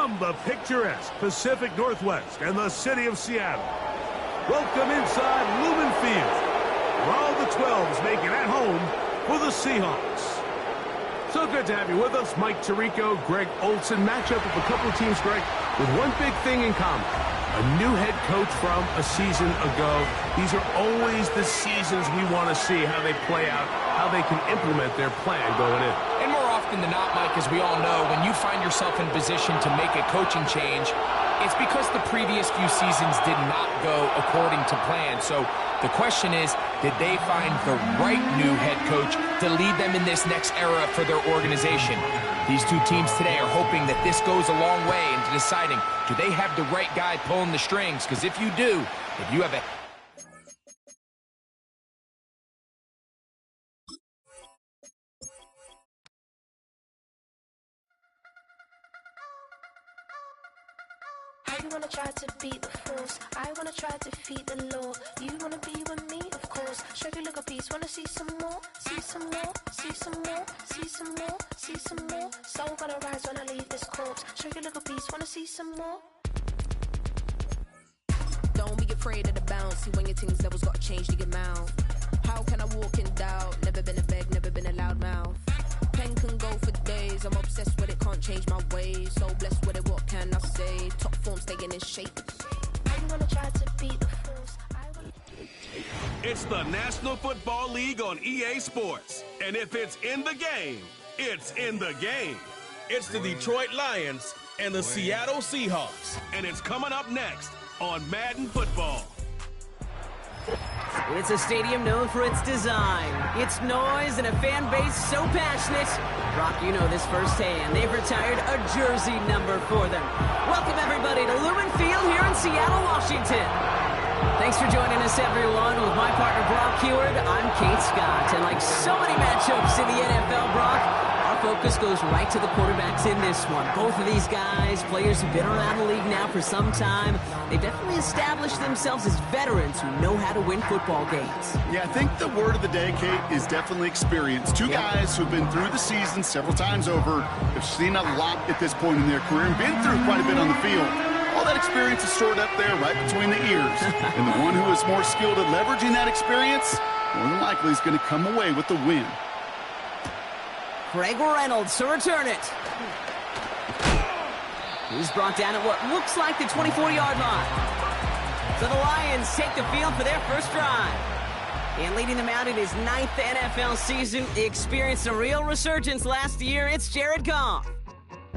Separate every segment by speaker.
Speaker 1: From the picturesque Pacific Northwest and the city of Seattle, welcome inside Lumen Field, where all the 12s make it at home for the Seahawks. So good to have you with us. Mike Tirico, Greg Olson. Matchup of a couple of teams, Greg, with one big thing in common. A new head coach from a season ago. These are always the seasons we want to see how they play out, how they can implement their plan going in.
Speaker 2: And more often than not, Mike, as we all know, when you find yourself in position to make a coaching change, it's because the previous few seasons did not go according to plan. So the question is, did they find the right new head coach to lead them in this next era for their organization? These two teams today are hoping that this goes a long way into deciding, do they have the right guy pulling the strings? Because if you do, if you have a...
Speaker 3: You wanna try to beat the force, I wanna try to defeat the law. You wanna be with me, of course. Show you look a piece, wanna see some more, see some more, see some more, see some more, see some more. Soul gonna rise when I leave this corpse. Show you look a piece, wanna see some more.
Speaker 4: Don't be afraid of the bounce. See when your things levels got changed to your mouth. How can I walk in doubt? Never been a beg, never been a loud mouth. Pen can go for days. I'm obsessed with it, can't change my ways. So blessed with it, what can I say? Top form staying in shape.
Speaker 3: You wanna try to beat the force,
Speaker 1: It's the National Football League on EA Sports. And if it's in the game, it's in the game. It's the Detroit Lions and the Seattle Seahawks. And it's coming up next on Madden Football.
Speaker 5: It's a stadium known for its design, its noise, and a fan base so passionate. Brock, you know this firsthand. They've retired a jersey number for them. Welcome, everybody, to Lumen Field here in Seattle, Washington. Thanks for joining us, everyone. With my partner, Brock Heward, I'm Kate Scott. And like so many matchups in the NFL, Brock, our focus goes right to the quarterbacks in this one. Both of these guys, players who've been around the league now for some time, they've definitely established themselves as veterans who know how to win football games.
Speaker 6: Yeah, I think the word of the day, Kate, is definitely experience. Two guys who've been through the season several times over, have seen a lot at this point in their career, and been through quite a bit on the field. All that experience is stored up there right between the ears. And the one who is more skilled at leveraging that experience, more than likely is going to come away with the win.
Speaker 5: Craig Reynolds to return it. He's brought down at what looks like the 24-yard line. So the Lions take the field for their first drive. And leading them out in his 9th NFL season, he experienced a real resurgence last year. It's Jared Goff.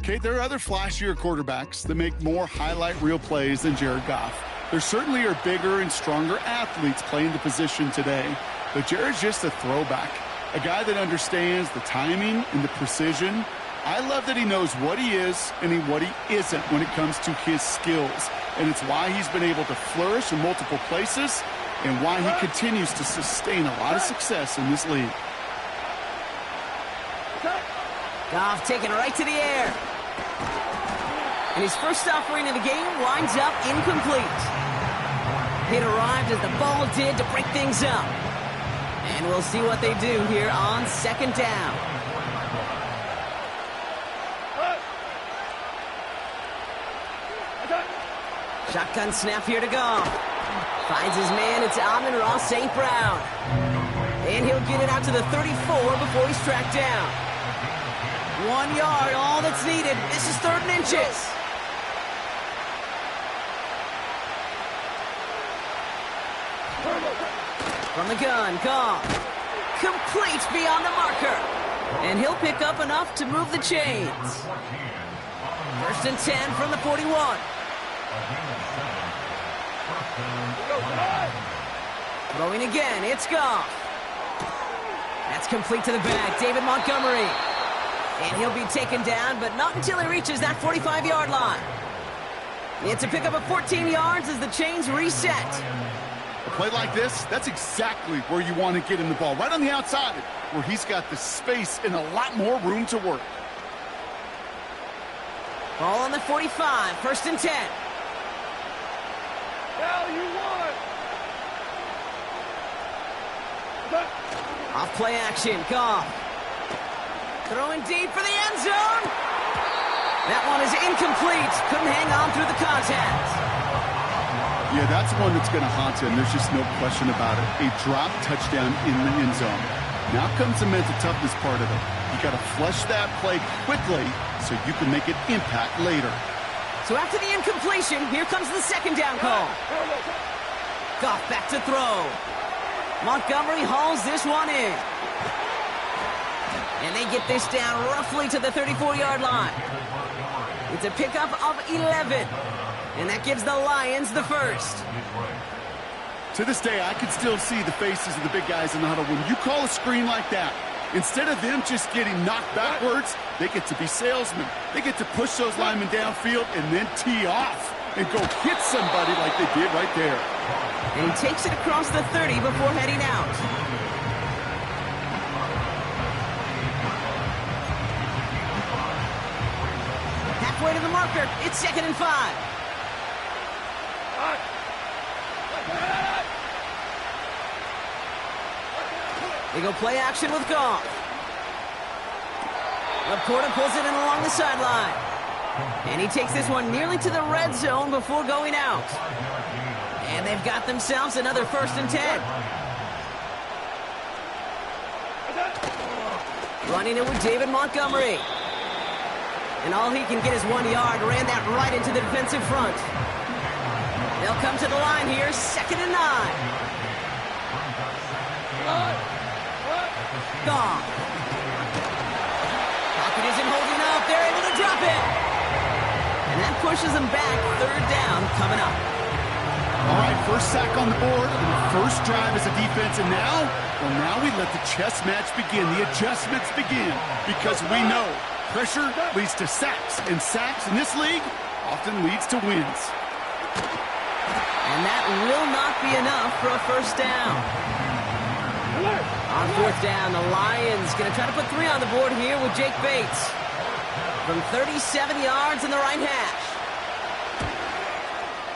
Speaker 6: Kate, there are other flashier quarterbacks that make more highlight reel plays than Jared Goff. There certainly are bigger and stronger athletes playing the position today, but Jared's just a throwback, a guy that understands the timing and the precision. I love that he knows what he is and what he isn't when it comes to his skills, and it's why he's been able to flourish in multiple places and why he continues to sustain a lot of success in this league.
Speaker 5: Goff taking it right to the air. And his first offering of the game winds up incomplete. It arrived as the ball did to break things up. And we'll see what they do here on second down. Shotgun snap here to Goff. Finds his man, it's Amon-Ra St. Brown. And he'll get it out to the 34 before he's tracked down. 1 yard, all that's needed. This is 3rd and inches. From the gun, Goff. Complete beyond the marker. And he'll pick up enough to move the chains. 1st and 10 from the 41. Throwing again, it's Goff. That's complete to the back, David Montgomery. And he'll be taken down, but not until he reaches that 45-yard line. It's a pickup of 14 yards as the chains reset.
Speaker 6: A play like this, that's exactly where you want to get him the ball, right on the outside, where he's got the space and a lot more room to work.
Speaker 5: Ball on the 45, 1st and 10.
Speaker 7: Hell, you won!
Speaker 5: Off play action, Goff. Throwing deep for the end zone. That one is incomplete. Couldn't hang on through the contact.
Speaker 6: Yeah, that's one that's going to haunt him. There's just no question about it. A drop touchdown in the end zone. Now comes the mental toughness part of it. You got to flush that play quickly so you can make an impact later.
Speaker 5: So after the incompletion, here comes the second down call. Goff back to throw. Montgomery hauls this one in. And they get this down roughly to the 34-yard line. It's a pickup of 11. And that gives the Lions the first.
Speaker 6: To this day, I can still see the faces of the big guys in the huddle. When you call a screen like that, instead of them just getting knocked backwards, they get to be salesmen. They get to push those linemen downfield and then tee off and go hit somebody like they did right there.
Speaker 5: And he takes it across the 30 before heading out. Halfway to the marker, it's 2nd and 5. They go play action with Goff. Laporta pulls it in along the sideline. And he takes this one nearly to the red zone before going out. And they've got themselves another 1st and 10. Running it with David Montgomery. And all he can get is 1 yard. Ran that right into the defensive front. They'll come to the line here, 2nd and 9. Goff. Pocket isn't holding up. They're able to drop it. And that pushes them back. 3rd down coming up.
Speaker 6: All right, first sack on the board, and the first drive as a defense, and now we let the chess match begin, the adjustments begin, because we know pressure leads to sacks, and sacks in this league often leads to wins.
Speaker 5: And that will not be enough for a 1st down. On 4th down, the Lions going to try to put 3 on the board here with Jake Bates. From 37 yards in the right hash.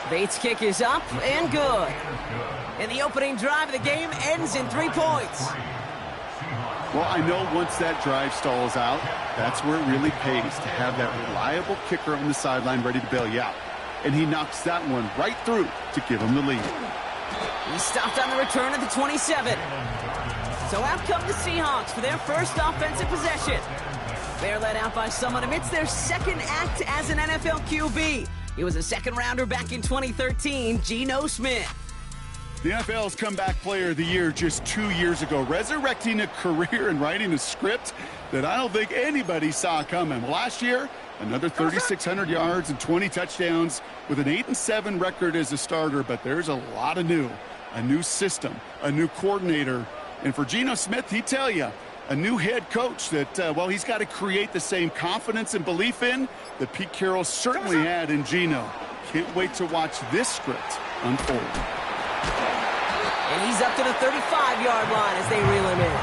Speaker 5: Bates' kick is up and good. And the opening drive of the game ends in 3 points.
Speaker 6: Well, I know once that drive stalls out, that's where it really pays to have that reliable kicker on the sideline ready to bail you out. And he knocks that one right through to give him the lead.
Speaker 5: He stopped on the return at the 27. So out come the Seahawks for their first offensive possession. They're led out by someone amidst their second act as an NFL QB. He was a second-rounder back in 2013, Geno Smith.
Speaker 6: The NFL's Comeback Player of the Year just 2 years ago, resurrecting a career and writing a script that I don't think anybody saw coming. Last year, another 3,600 yards and 20 touchdowns with an 8-7 record as a starter, but there's a lot of new. A new system, a new coordinator. And for Geno Smith, he'd tell you, a new head coach that, well, he's got to create the same confidence and belief in that Pete Carroll certainly had in Geno. Can't wait to watch this script unfold.
Speaker 5: And he's up to the 35-yard line as they reel him in.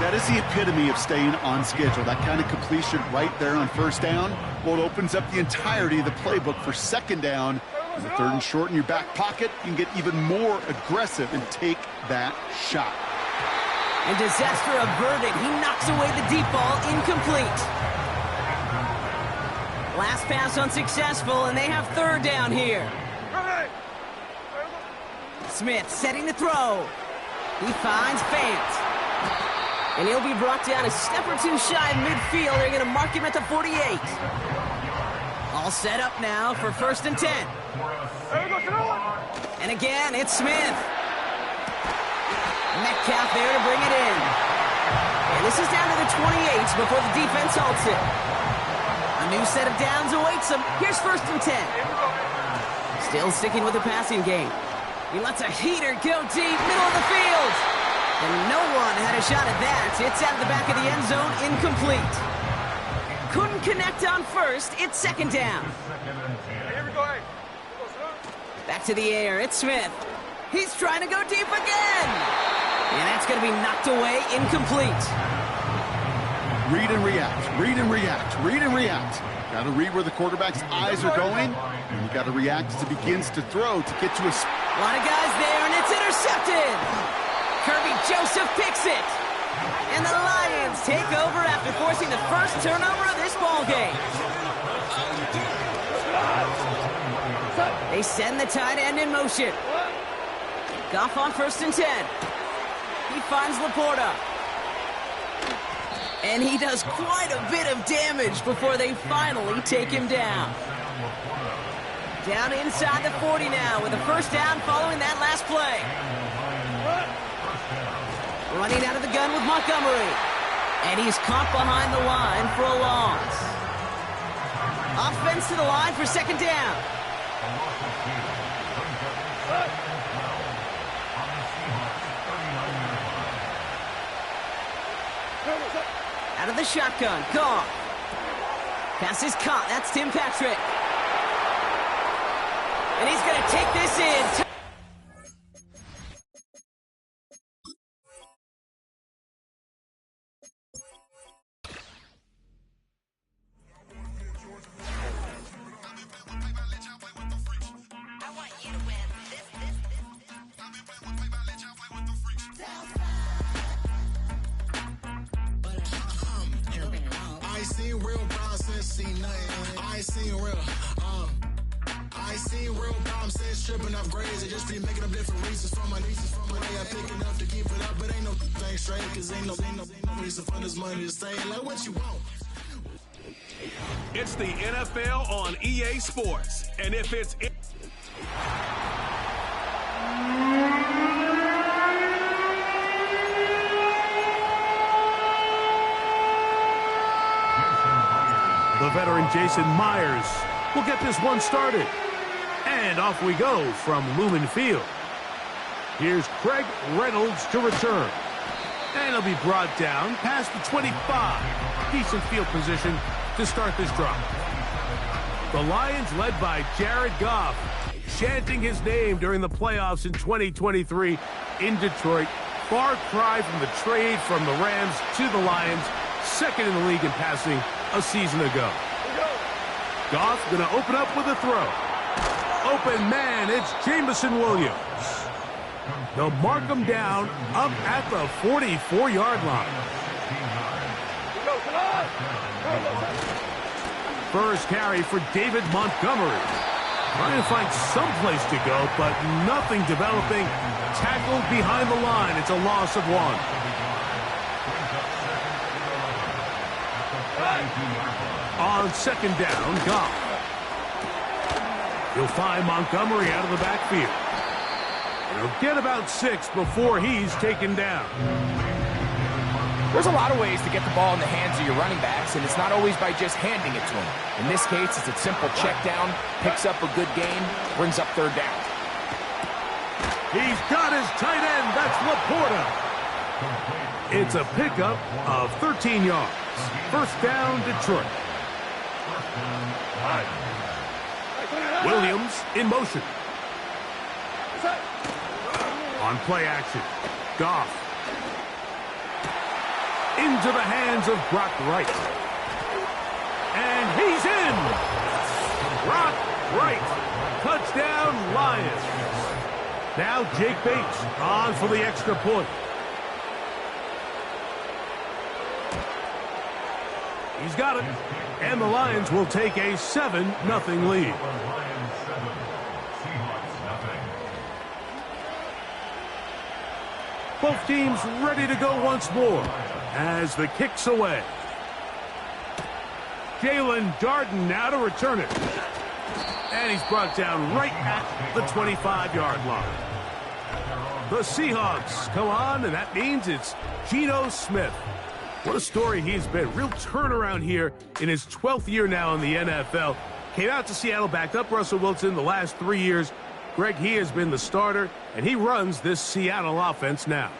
Speaker 6: That is the epitome of staying on schedule. That kind of completion right there on 1st down. Well, it opens up the entirety of the playbook for 2nd down. And the 3rd and short in your back pocket, you can get even more aggressive and take that shot.
Speaker 5: And disaster averted. He knocks away the deep ball, incomplete. Last pass unsuccessful, and they have 3rd down here. Smith setting to throw. He finds Fant. And he'll be brought down a step or 2 shy of midfield. They're going to mark him at the 48. All set up now for 1st and 10. And again, it's Smith. Metcalf there to bring it in. And this is down to the 28 before the defense halts it. A new set of downs awaits them. Here's 1st and 10. Still sticking with the passing game. He lets a heater go deep, middle of the field. And no one had a shot at that. It's out of the back of the end zone, incomplete. Couldn't connect on 1st. It's 2nd down. Back to the air. It's Smith. He's trying to go deep again. And that's going to be knocked away, incomplete.
Speaker 6: Read and react, read and react, read and react. Got to read where the quarterback's eyes are going, and you got to react as he begins to throw to get to a...
Speaker 5: A lot of guys there, and it's intercepted. Kirby Joseph picks it. And the Lions take over after forcing the first turnover of this ballgame. They send the tight end in motion. Goff on 1st and 10. He finds Laporta. And he does quite a bit of damage before they finally take him down. Down inside the 40 now with a first down following that last play. Running out of the gun with Montgomery. And he's caught behind the line for a loss. Offense to the line for 2nd down. Out of the shotgun, Goff. Pass is caught, that's Tim Patrick. And he's going to take this in.
Speaker 7: I ain't seen real problems since seen nothing. I ain't seen real. I ain't seen real problems since tripping off grades. They just be making up different reasons for my nieces. From my day I pick enough to keep it up, but ain't no thing straight. Cause ain't no reason for this money to stay. Like what you want.
Speaker 1: It's the NFL on EA Sports. And if it's... The veteran Jason Myers will get this one started. And off we go from Lumen Field. Here's Craig Reynolds to return. And he'll be brought down past the 25. Decent field position to start this drive. The Lions led by Jared Goff, chanting his name during the playoffs in 2023 in Detroit. Far cry from the trade from the Rams to the Lions, second in the league in passing a season ago. Goff going to open up with a throw. Open man, it's Jameson Williams. They'll mark him down up at the 44-yard line. First carry for David Montgomery. Trying to find some place to go, but nothing developing. Tackled behind the line. It's a loss of 1. On 2nd down, Goff. He'll find Montgomery out of the backfield. And he'll get about 6 before he's taken down.
Speaker 2: There's a lot of ways to get the ball in the hands of your running backs, and it's not always by just handing it to them. In this case, it's a simple check down, picks up a good gain, brings up 3rd down.
Speaker 1: He's got his tight end. That's Laporta. It's a pickup of 13 yards. First down, Detroit. Williams in motion. On play action, Goff. Into the hands of Brock Wright. And he's in! Brock Wright. Touchdown, Lions. Now Jake Bates on for the extra point. He's got it. And the Lions will take a 7-0 lead. Both teams ready to go once more as the kick's away. Jalen Darden now to return it. And he's brought down right at the 25-yard line. The Seahawks come on, and that means it's Geno Smith. What a story he's been. Real turnaround here in his 12th year now in the NFL. Came out to Seattle, backed up Russell Wilson the last 3 years. Greg, he has been the starter, and he runs this Seattle offense now.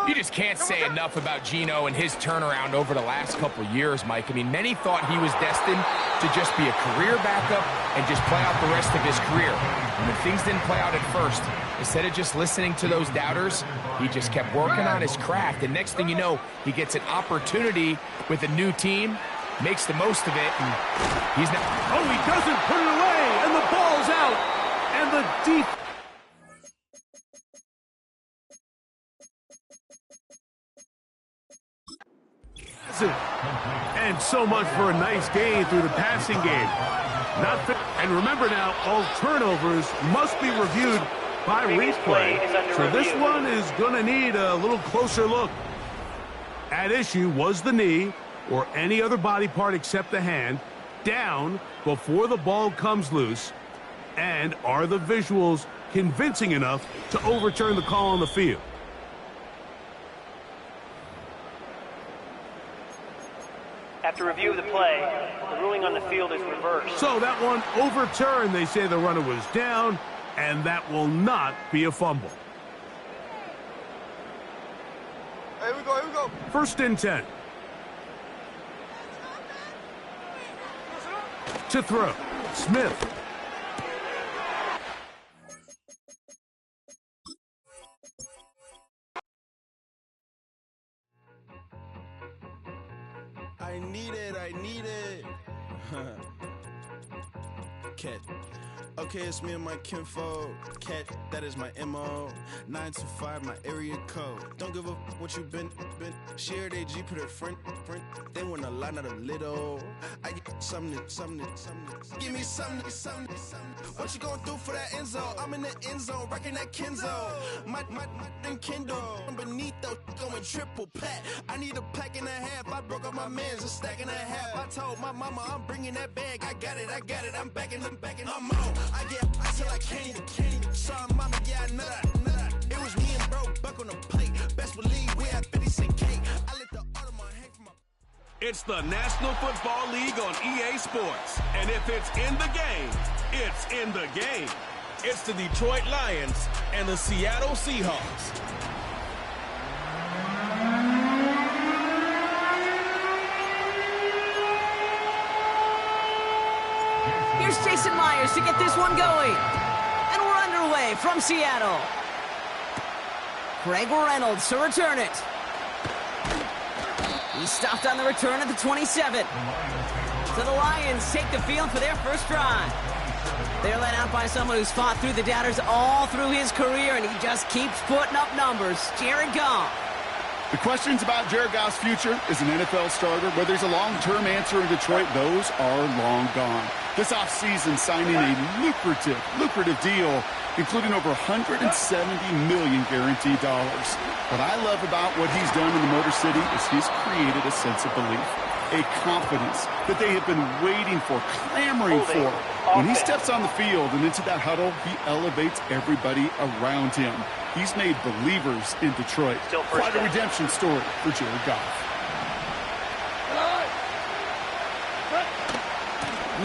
Speaker 2: You just can't say enough about Geno and his turnaround over the last couple of years, Mike. I mean, many thought he was destined to just be a career backup and just play out the rest of his career. And when things didn't play out at first, instead of just listening to those doubters, he just kept working on his craft. And next thing you know, he gets an opportunity with a new team, makes the most of it, and he's not...
Speaker 1: Oh, he doesn't put it away, and the ball's out, and the deep... And And so much for a nice gain through the passing game. And remember now, all turnovers must be reviewed by replay. So this one is going to need a little closer look. At issue was the knee or any other body part except the hand down before the ball comes loose. And are the visuals convincing enough to overturn the call on the field?
Speaker 8: After review of the play, the ruling on the field is reversed.
Speaker 1: So that one overturned. They say the runner was down, and that will not be a fumble.
Speaker 9: Here we go.
Speaker 1: First and 10. To throw, Smith.
Speaker 9: I need it. Cat. Okay, it's me and my kinfolk. Cat, that is my MO. 925, my area code. Don't give a what you been. Shared AG, put her friend. They want a lot, not a little. I get something. Give me something. What you gonna do for that end zone? I'm in the end zone, rocking that Kenzo. My Kindle. Beneath though, going triple pack. I need a pack and a half. I broke up my man's a stack and a half. I told my mama I'm bringing that bag. I got it. I'm backing, I'm on. I till I can't. Sorry, mama, yeah, I know that. It was me and bro, buck on the plate. Best believe we had 50 cent cake. I let the Audemars hang from my...
Speaker 1: It's the National Football League on EA Sports. And if it's in the game, it's in the game. It's the Detroit Lions and the Seattle Seahawks.
Speaker 5: Here's Jason Myers to get this one going. And we're underway from Seattle. Craig Reynolds to return it. He stopped on the return at the 27. So the Lions take the field for their first drive. They're led out by someone who's fought through the doubters all through his career, and he just keeps putting up numbers. Jared Goff.
Speaker 6: The questions about Jared Goff's future as an NFL starter, whether there's a long-term answer in Detroit, those are long gone. This offseason, signing a lucrative deal, including over $170 million guaranteed dollars. What I love about what he's done in the Motor City is he's created a sense of belief, a confidence that they have been waiting for, clamoring for. When he steps on the field and into that huddle, he elevates everybody around him. He's made believers in Detroit. Quite a redemption story for Jared Goff.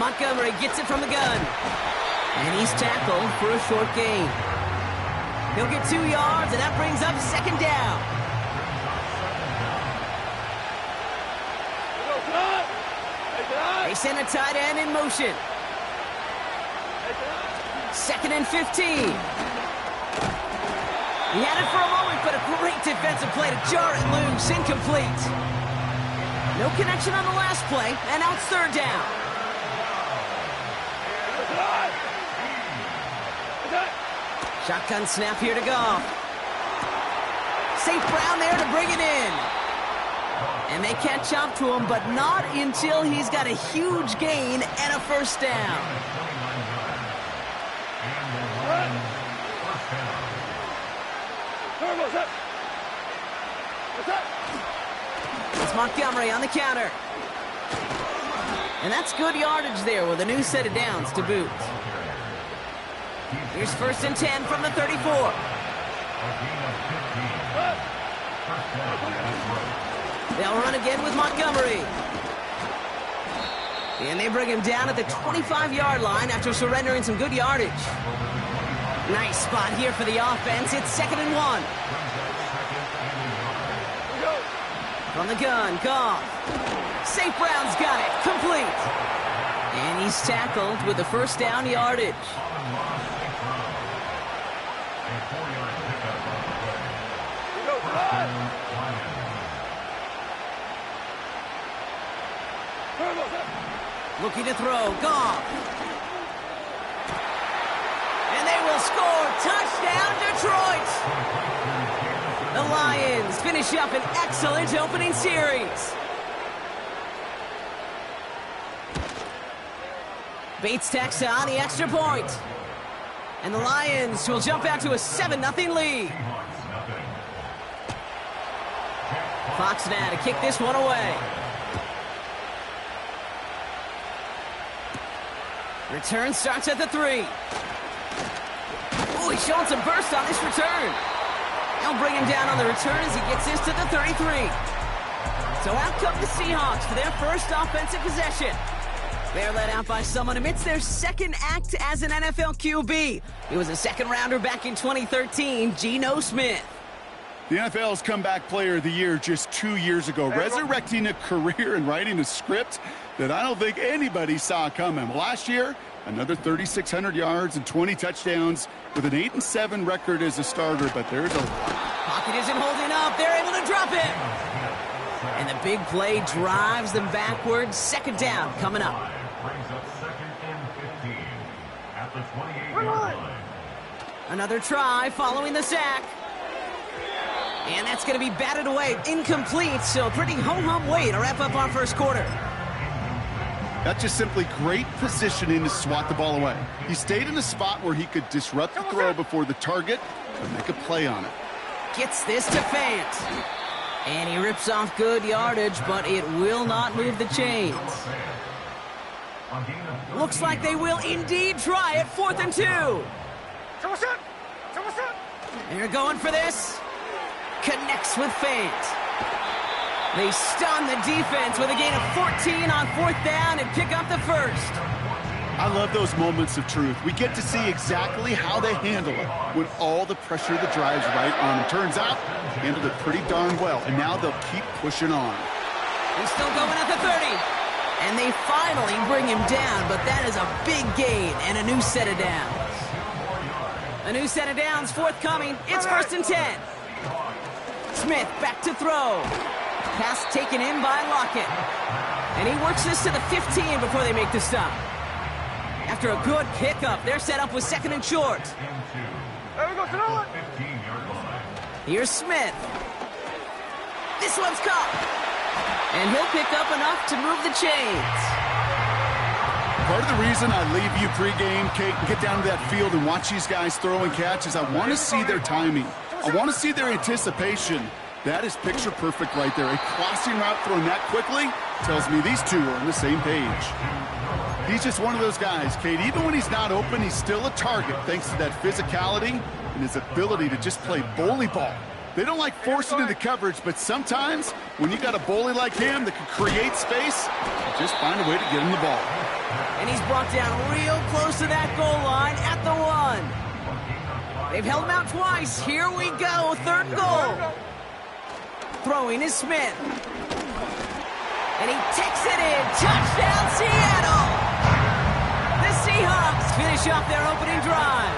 Speaker 5: Montgomery gets it from the gun. And he's tackled for a short gain. He'll get 2 yards, and that brings up second down. They send a tight end in motion. Second and 15. He had it for a moment, but a great defensive play to jar it loose. Incomplete. No connection on the last play, and now it's third down. Shotgun snap here to Goff. St. Brown there to bring it in. And they catch up to him, but not until he's got a huge gain and a first down. It's Montgomery on the counter. And that's good yardage there with a new set of downs to boot. Here's first and 10 from the 34. They'll run again with Montgomery. And they bring him down at the 25-yard line after surrendering some good yardage. Nice spot here for the offense. It's second and 1. From the gun, Goff. St. Brown's got it. Complete. And he's tackled with the first down yardage. Looking to throw, Goff. And they will score. Touchdown, Detroit. The Lions finish up an excellent opening series. Bates tacks on the extra point. And the Lions will jump out to a 7-0 lead. Fox now to kick this one away. Return starts at the 3. Oh, he's showing some burst on this return. They'll bring him down on the return as he gets this to the 33. So out come the Seahawks for their first offensive possession. They're led out by someone amidst their second act as an NFL QB. He was a second-rounder back in 2013, Geno Smith.
Speaker 6: The NFL's comeback player of the year just 2 years ago, resurrecting a career and writing a script that I don't think anybody saw coming. Last year, another 3,600 yards and 20 touchdowns with an 8-7 record as a starter, but there's a
Speaker 5: pocket isn't holding up. They're able to drop it. And the big play drives them backwards. Second down coming up.
Speaker 10: Brings up 2nd and 15 at the 28-yard line.
Speaker 5: Another try following the sack. And that's going to be batted away. Incomplete, so pretty ho-hum way to wrap up our first quarter.
Speaker 6: That's just simply great positioning to swat the ball away. He stayed in a spot where he could disrupt the throw before the target and make a play on it.
Speaker 5: Gets this to Fant. And he rips off good yardage, but it will not move the chains. Looks like they will indeed try it. 4th and 2. They're going for this. Connects with Fant. They stun the defense with a gain of 14 on 4th down and pick up the first.
Speaker 6: I love those moments of truth. We get to see exactly how they handle it when all the pressure that drives right on them. Turns out, handled it pretty darn well, and now they'll keep pushing on.
Speaker 5: He's still going at the 30. And they finally bring him down, but that is a big gain and a new set of downs. A new set of downs forthcoming. It's 1st and 10. Smith back to throw. Pass taken in by Lockett. And he works this to the 15 before they make the stop. After a good pickup, they're set up with 2nd and short.
Speaker 10: There we go, throw it.
Speaker 5: Here's Smith. This one's caught. And he'll pick up enough to move the chains.
Speaker 6: Part of the reason I leave you pregame, Kate, and get down to that field and watch these guys throw and catch is I want to see their timing. I want to see their anticipation. That is picture perfect right there. A crossing route thrown that quickly tells me these two are on the same page. He's just one of those guys, Kate. Even when he's not open, he's still a target thanks to that physicality and his ability to just play bully ball. They don't like forcing into coverage, but sometimes when you got a bully like him that can create space, just find a way to get him the ball.
Speaker 5: And he's brought down real close to that goal line at the 1. They've held him out twice. Here we go, 3rd and goal. Throwing is Smith. And he takes it in. Touchdown, Seattle! The Seahawks finish off their opening drive.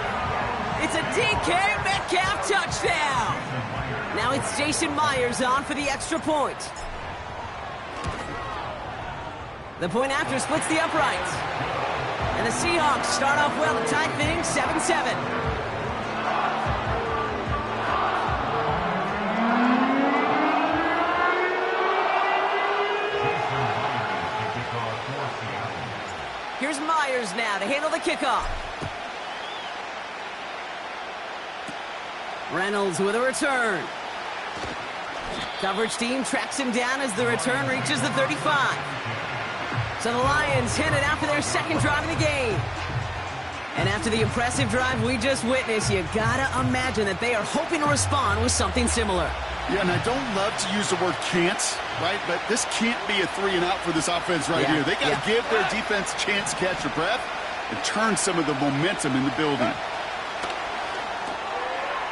Speaker 5: It's a DK Metcalf touchdown. Now it's Jason Myers on for the extra point. The point after splits the uprights. And the Seahawks start off well to tie things 7-7. Here's Myers now to handle the kickoff. Reynolds with a return. Coverage team tracks him down as the return reaches the 35. So the Lions headed out for their second drive of the game. And after the impressive drive we just witnessed, you gotta imagine that they are hoping to respond with something similar.
Speaker 6: Yeah, and I don't love to use the word can't, right? But this can't be a 3 and out for this offense right here. They got to give their defense a chance to catch their breath and turn some of the momentum in the building.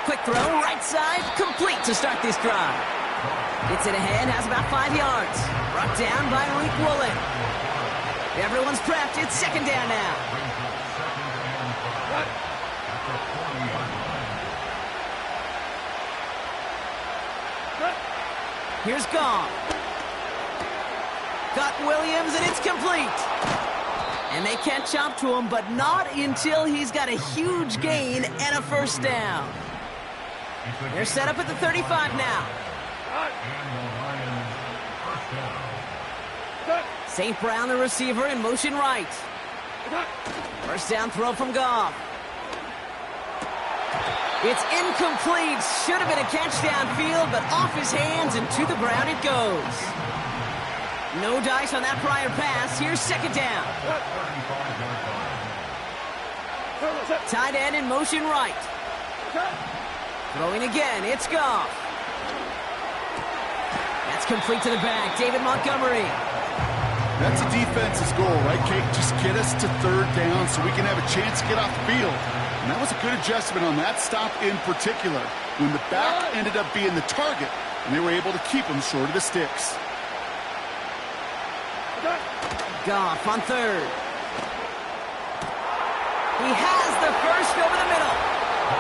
Speaker 5: Quick throw, right side, complete to start this drive. Gets it ahead, has about 5 yards. Brought down by Malik Woolen. Everyone's prepped. It's 2nd down now. Here's Gong. Got Williams, and it's complete. And they can't jump to him, but not until he's got a huge gain and a first down. They're set up at the 35 now. St. Brown, the receiver, in motion right. First down throw from Goff. It's incomplete. Should have been a catch downfield, but off his hands and to the ground it goes. No dice on that prior pass. Here's second down. Tight end in motion right. Throwing again. It's Goff. That's complete to the back. David Montgomery.
Speaker 6: That's a defense's goal, right, Kate? Just get us to third down so we can have a chance to get off the field. And that was a good adjustment on that stop in particular, when the back ended up being the target, and they were able to keep him short of the sticks.
Speaker 5: Goff on third. He has the first over the middle.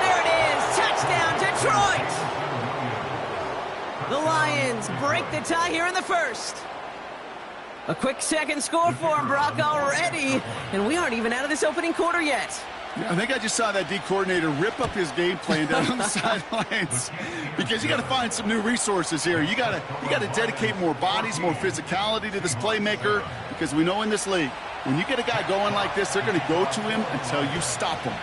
Speaker 5: There it is. Touchdown, Detroit! The Lions break the tie here in the first. A quick second score for him, Brock, already. And we aren't even out of this opening quarter yet.
Speaker 6: Yeah, I think I just saw that D coordinator rip up his game plan down on the sidelines, because you got to find some new resources here. You got to dedicate more bodies, more physicality to this playmaker, because we know in this league, when you get a guy going like this, they're going to go to him until you stop him.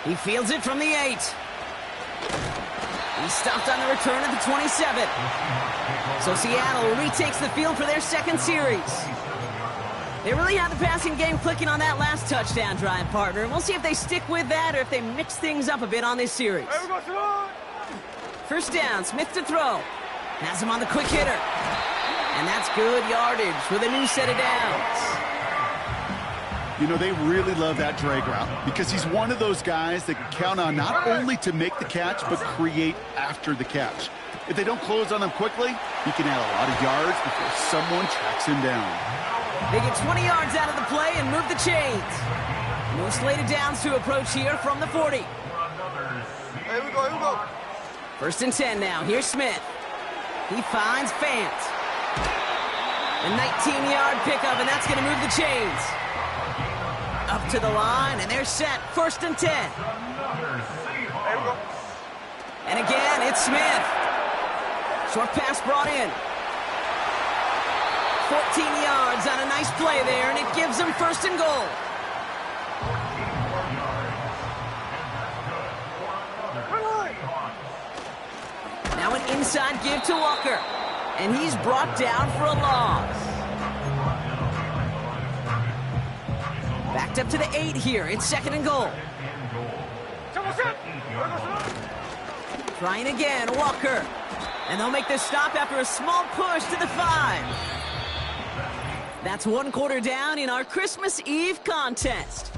Speaker 5: He fields it from the 8. He stopped on the return at the 27. So Seattle retakes the field for their second series. They really had the passing game clicking on that last touchdown drive, partner. And we'll see if they stick with that or if they mix things up a bit on this series. First down, Smith to throw. Has him on the quick hitter. And that's good yardage with a new set of downs.
Speaker 6: You know, they really love that drag route because he's one of those guys that can count on not only to make the catch, but create after the catch. If they don't close on him quickly, he can add a lot of yards before someone tracks him down.
Speaker 5: They get 20 yards out of the play and move the chains. No slated downs to approach here from the 40.
Speaker 11: Here we go.
Speaker 5: First and 10 now. Here's Smith. He finds Fant. A 19-yard pickup, and that's going to move the chains. Up to the line, and they're set. First and 10.
Speaker 11: Here we go.
Speaker 5: And again, it's Smith. Short pass brought in. 14 yards on a nice play there, and it gives them first and goal. Now an inside give to Walker, and he's brought down for a loss. Backed up to the 8 here. It's second and goal. Trying again, Walker. And they'll make the stop after a small push to the 5. That's one quarter down in our Christmas Eve contest.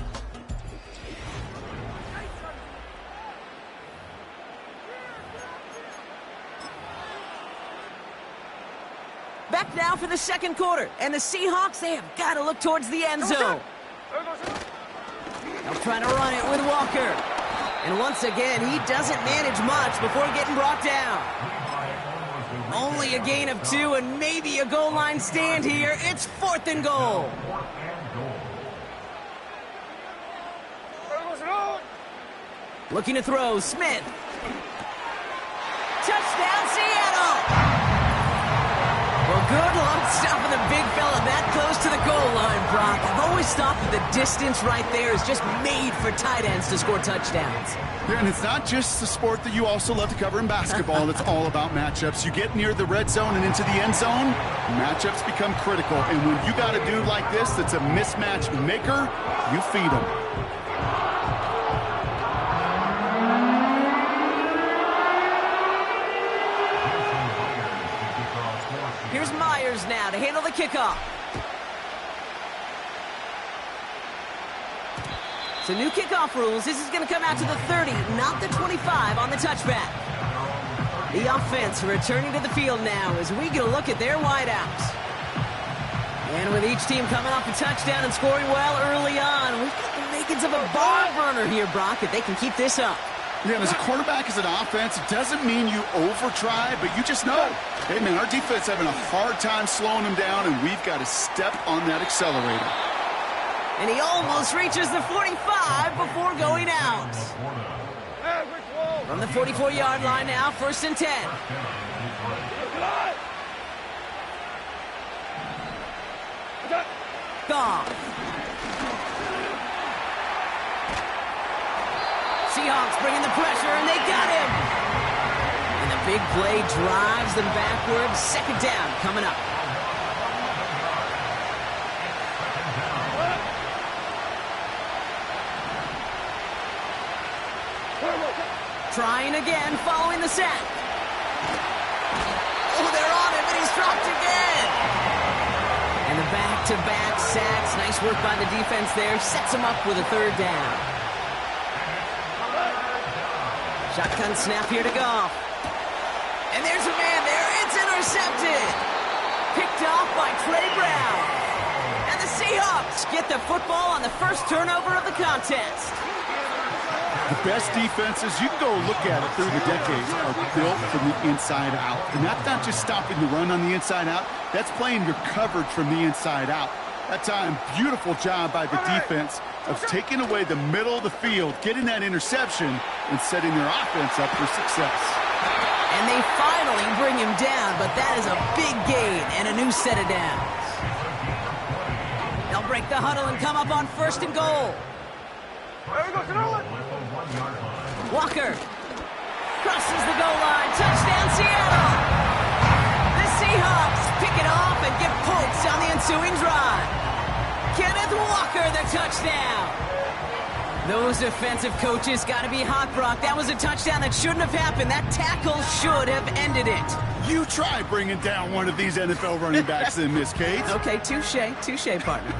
Speaker 5: Back now for the second quarter. And the Seahawks, they have got to look towards the end zone. They'll try to run it with Walker. And once again, he doesn't manage much before getting brought down. Only a gain of 2 and maybe a goal line stand here. It's fourth and goal. Looking to throw, Smith. Touchdown, Seattle! Well, good luck stopping the big fella that close to the goal line, Brock. I've always thought that the distance right there is just made for tight ends to score touchdowns.
Speaker 6: Yeah, and it's not just the sport that you also love to cover in basketball. It's all about matchups. You get near the red zone and into the end zone, matchups become critical. And when you got a dude like this that's a mismatch maker, you feed him.
Speaker 5: Here's Myers now to handle the kickoff. So new kickoff rules. This is going to come out to the 30, not the 25 on the touchback. The offense returning to the field now as we get a look at their wideouts. And with each team coming off a touchdown and scoring well early on, we've got the makings of a barn burner here, Brock, if they can keep this up.
Speaker 6: Yeah, and as a quarterback, as an offense, it doesn't mean you over-try, but you just know, hey, man, our defense having a hard time slowing them down, and we've got to step on that accelerator.
Speaker 5: And he almost reaches the 45 before going out. From the 44-yard line now, first and 10. Goff. Seahawks bringing the pressure, and they got him. And the big play drives them backwards. Second down coming up. Trying again, following the sack. Oh, they're on him, and he's dropped again. And the back-to-back sacks. Nice work by the defense there. Sets him up with a third down. Shotgun snap here to Goff. And there's a man there. It's intercepted. Picked off by Trey Brown. And the Seahawks get the football on the first turnover of the contest.
Speaker 6: The best defenses, you can go look at it through the decades, are built from the inside out. And that's not just stopping the run on the inside out. That's playing your coverage from the inside out. That time, beautiful job by the defense of taking away the middle of the field, getting that interception, and setting their offense up for success.
Speaker 5: And they finally bring him down, but that is a big gain and a new set of downs. They'll break the huddle and come up on 1st and goal. Walker crosses the goal line. Touchdown, Seattle. The Seahawks pick it off and get points on the ensuing drive. Kenneth Walker, the touchdown. Those defensive coaches got to be hot, Brock. That was a touchdown that shouldn't have happened. That tackle should have ended it.
Speaker 6: You try bringing down one of these NFL running backs in this case.
Speaker 5: Okay, touche, partner.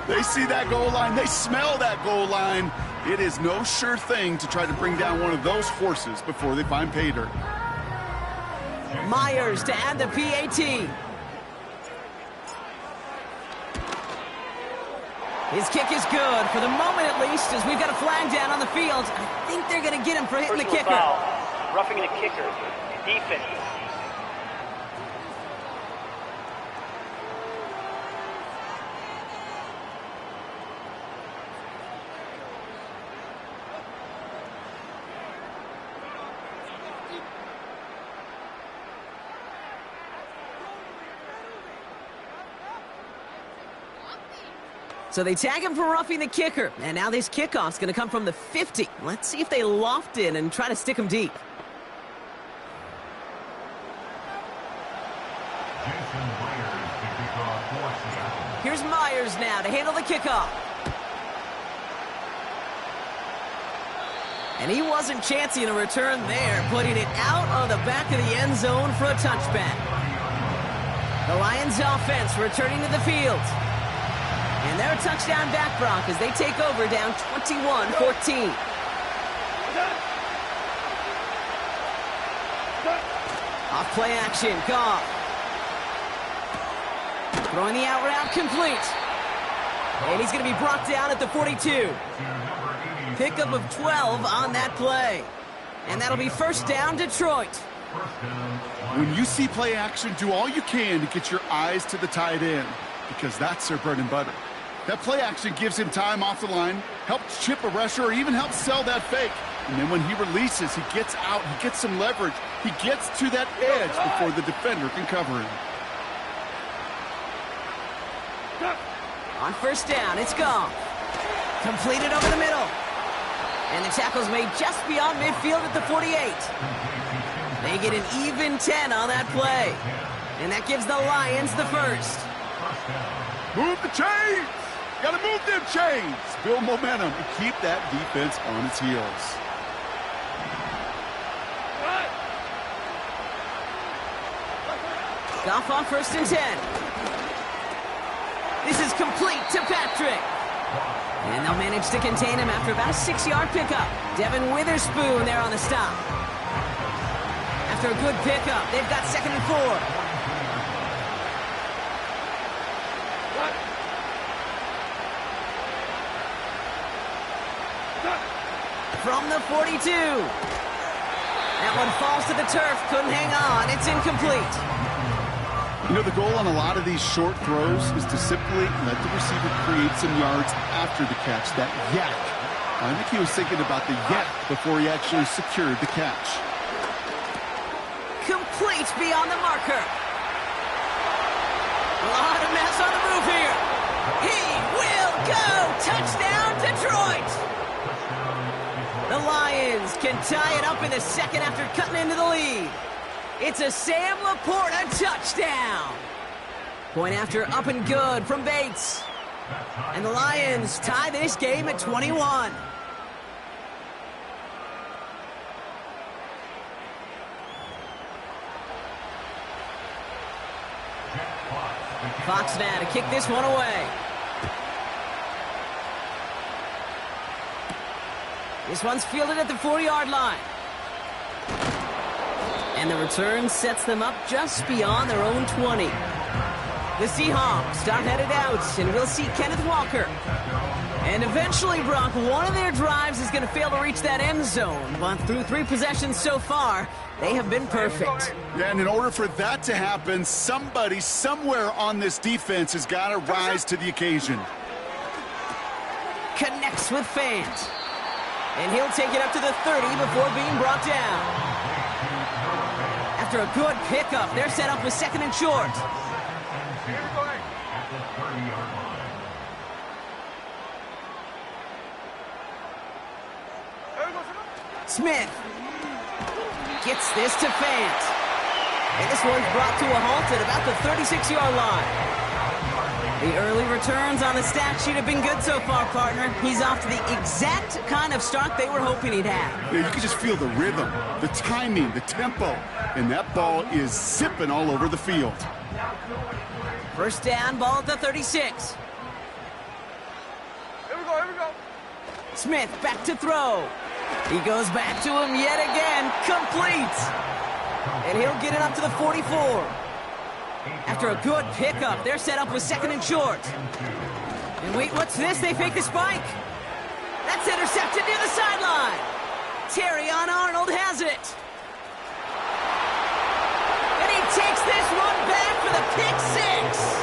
Speaker 6: They see that goal line. They smell that goal line. It is no sure thing to try to bring down one of those horses before they find pay dirt.
Speaker 5: Myers to add the PAT. His kick is good, for the moment at least, as we've got a flag down on the field. I think they're going to get him for hitting the kicker.
Speaker 8: Foul. Roughing the kicker. Defense.
Speaker 5: So they tag him for roughing the kicker. And now this kickoff's going to come from the 50. Let's see if they loft it and try to stick him deep. Here's Myers now to handle the kickoff. And he wasn't chancing a return there, putting it out of the back of the end zone for a touchback. The Lions offense returning to the field. And they're a touchdown back, Brock, as they take over down 21-14. Off play action, Goff. Throwing the out route complete. And he's going to be brought down at the 42. Pickup of 12 on that play. And that'll be first down, Detroit.
Speaker 6: When you see play action, do all you can to get your eyes to the tight end, because that's their bread and butter. That play action gives him time off the line, helps chip a rusher, or even helps sell that fake. And then when he releases, he gets out, he gets some leverage. He gets to that edge before the defender can cover him.
Speaker 5: On first down, it's gone. Completed over the middle. And the tackle's made just beyond midfield at the 48. They get an even 10 on that play. And that gives the Lions the first.
Speaker 6: Move the chains! Gotta move them chains! Build momentum and keep that defense on its heels.
Speaker 5: Goff on first and 10. This is complete to Patrick. And they'll manage to contain him after about a 6-yard pickup. Devin Witherspoon there on the stop. After a good pickup, they've got 2nd and 4. From the 42. That one falls to the turf. Couldn't hang on. It's incomplete.
Speaker 6: You know, the goal on a lot of these short throws is to simply let the receiver create some yards after the catch, that yak. I think he was thinking about the yak before he actually secured the catch.
Speaker 5: Complete beyond the marker. A lot of mess on the move can tie it up in the second after cutting into the lead. It's a Sam Laporta touchdown. Point after up and good from Bates. And the Lions tie this game at 21. Fox now to kick this one away. This one's fielded at the 40-yard line. And the return sets them up just beyond their own 20. The Seahawks are headed out, and we'll see Kenneth Walker. And eventually, Brock, one of their drives is going to fail to reach that end zone. But through 3 possessions so far, they have been perfect.
Speaker 6: Yeah, and in order for that to happen, somebody somewhere on this defense has got to rise to the occasion.
Speaker 5: Connects with Fant. And he'll take it up to the 30 before being brought down. After a good pickup, they're set up with second and short. Smith gets this to Fant. And this one's brought to a halt at about the 36-yard line. The early returns on the stat sheet have been good so far, partner. He's off to the exact kind of start they were hoping he'd have.
Speaker 6: Yeah, you can just feel the rhythm, the timing, the tempo, and that ball is zipping all over the field.
Speaker 5: First down, ball at the 36.
Speaker 12: Here we go.
Speaker 5: Smith back to throw. He goes back to him yet again, complete. And he'll get it up to the 44. After a good pickup, they're set up with second and short. And wait, what's this? They fake the spike. That's intercepted near the sideline. Terrion Arnold has it. And he takes this one back for the pick 6.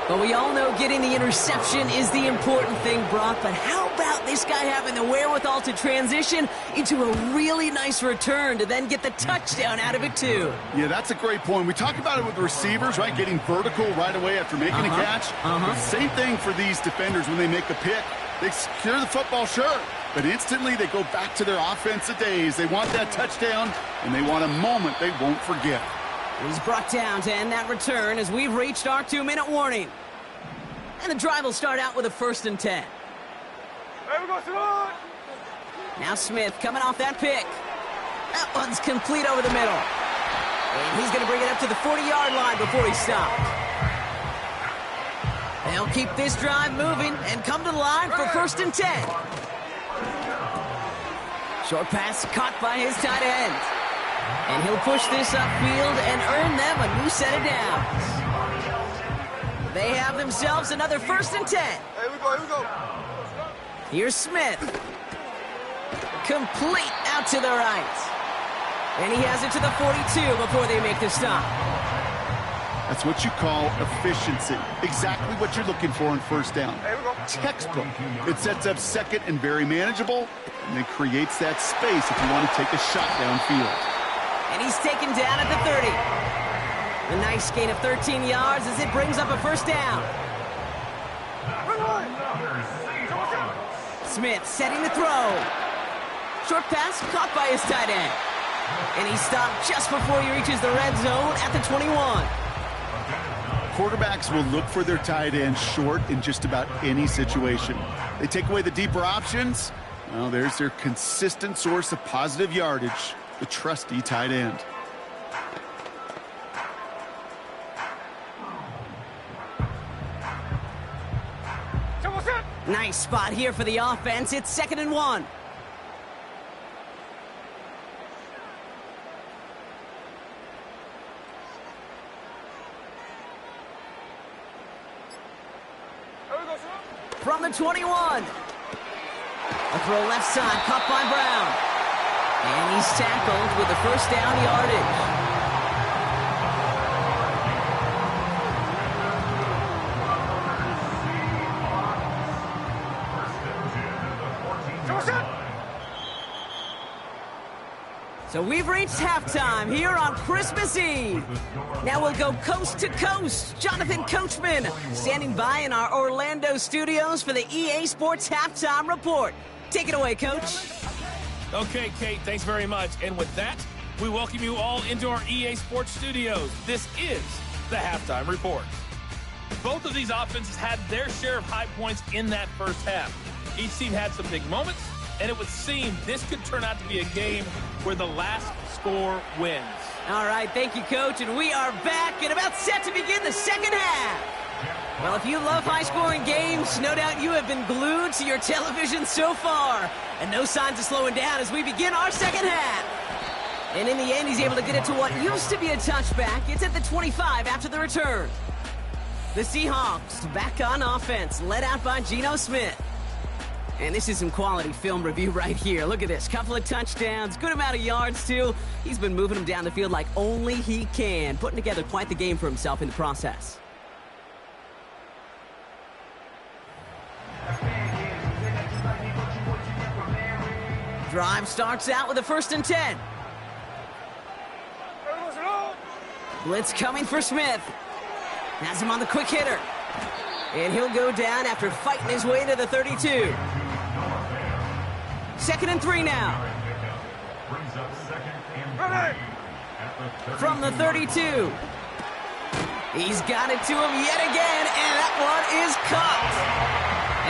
Speaker 5: But we all know getting the interception is the important thing, Brock. But how about this guy having the wherewithal to transition into a really nice return to then get the touchdown out of it, too?
Speaker 6: Yeah, that's a great point. We talk about it with the receivers, right? Getting vertical right away after making a catch. Same thing for these defenders when they make a pick. They secure the football, sure, but instantly they go back to their offensive days. They want that touchdown, and they want a moment they won't forget.
Speaker 5: He's brought down to end that return as we've reached our 2-minute warning. And the drive will start out with a 1st and 10.
Speaker 12: Here we go, Simone.
Speaker 5: Now Smith coming off that pick. That one's complete over the middle. And he's going to bring it up to the 40-yard line before he stopped. They'll keep this drive moving and come to the line for 1st and 10. Short pass caught by his tight end. And he'll push this upfield and earn them a new set of downs. They have themselves another 1st and 10.
Speaker 12: Here we go.
Speaker 5: Here's Smith. Complete out to the right. And he has it to the 42 before they make the stop.
Speaker 6: That's what you call efficiency. Exactly what you're looking for on 1st down.
Speaker 12: Here we go.
Speaker 6: Textbook. It sets up second and very manageable, and it creates that space if you want to take a shot downfield.
Speaker 5: And he's taken down at the 30. A nice gain of 13 yards as it brings up a 1st down. Smith setting the throw. Short pass caught by his tight end. And he stopped just before he reaches the red zone at the 21.
Speaker 6: Quarterbacks will look for their tight end short in just about any situation. They take away the deeper options. Well, there's their consistent source of positive yardage, the trusty tight end.
Speaker 5: Nice spot here for the offense. It's 2nd and 1. From the 21. A throw left side, caught by Brown. And he's tackled with the 1st down yardage. So we've reached halftime here on Christmas Eve. Now we'll go coast to coast. Jonathan Coachman standing by in our Orlando studios for the EA Sports Halftime Report. Take it away, Coach.
Speaker 13: Okay, Kate, thanks very much. And with that, we welcome you all into our EA Sports studios. This is the Halftime Report. Both of these offenses had their share of high points in that first half. Each team had some big moments, and it would seem this could turn out to be a game where the last score wins.
Speaker 5: All right, thank you, Coach, and we are back and about set to begin the second half. Well, if you love high-scoring games, no doubt you have been glued to your television so far. And no signs of slowing down as we begin our second half. And in the end, he's able to get it to what used to be a touchback. It's at the 25 after the return. The Seahawks back on offense, led out by Geno Smith. And this is some quality film review right here. Look at this. Couple of touchdowns, good amount of yards, too. He's been moving them down the field like only he can, putting together quite the game for himself in the process. Drive starts out with a 1st and 10. Blitz coming for Smith. Has him on the quick hitter. And he'll go down after fighting his way to the 32. 2nd and 3 now. From the 32. He's got it to him yet again, and that one is caught.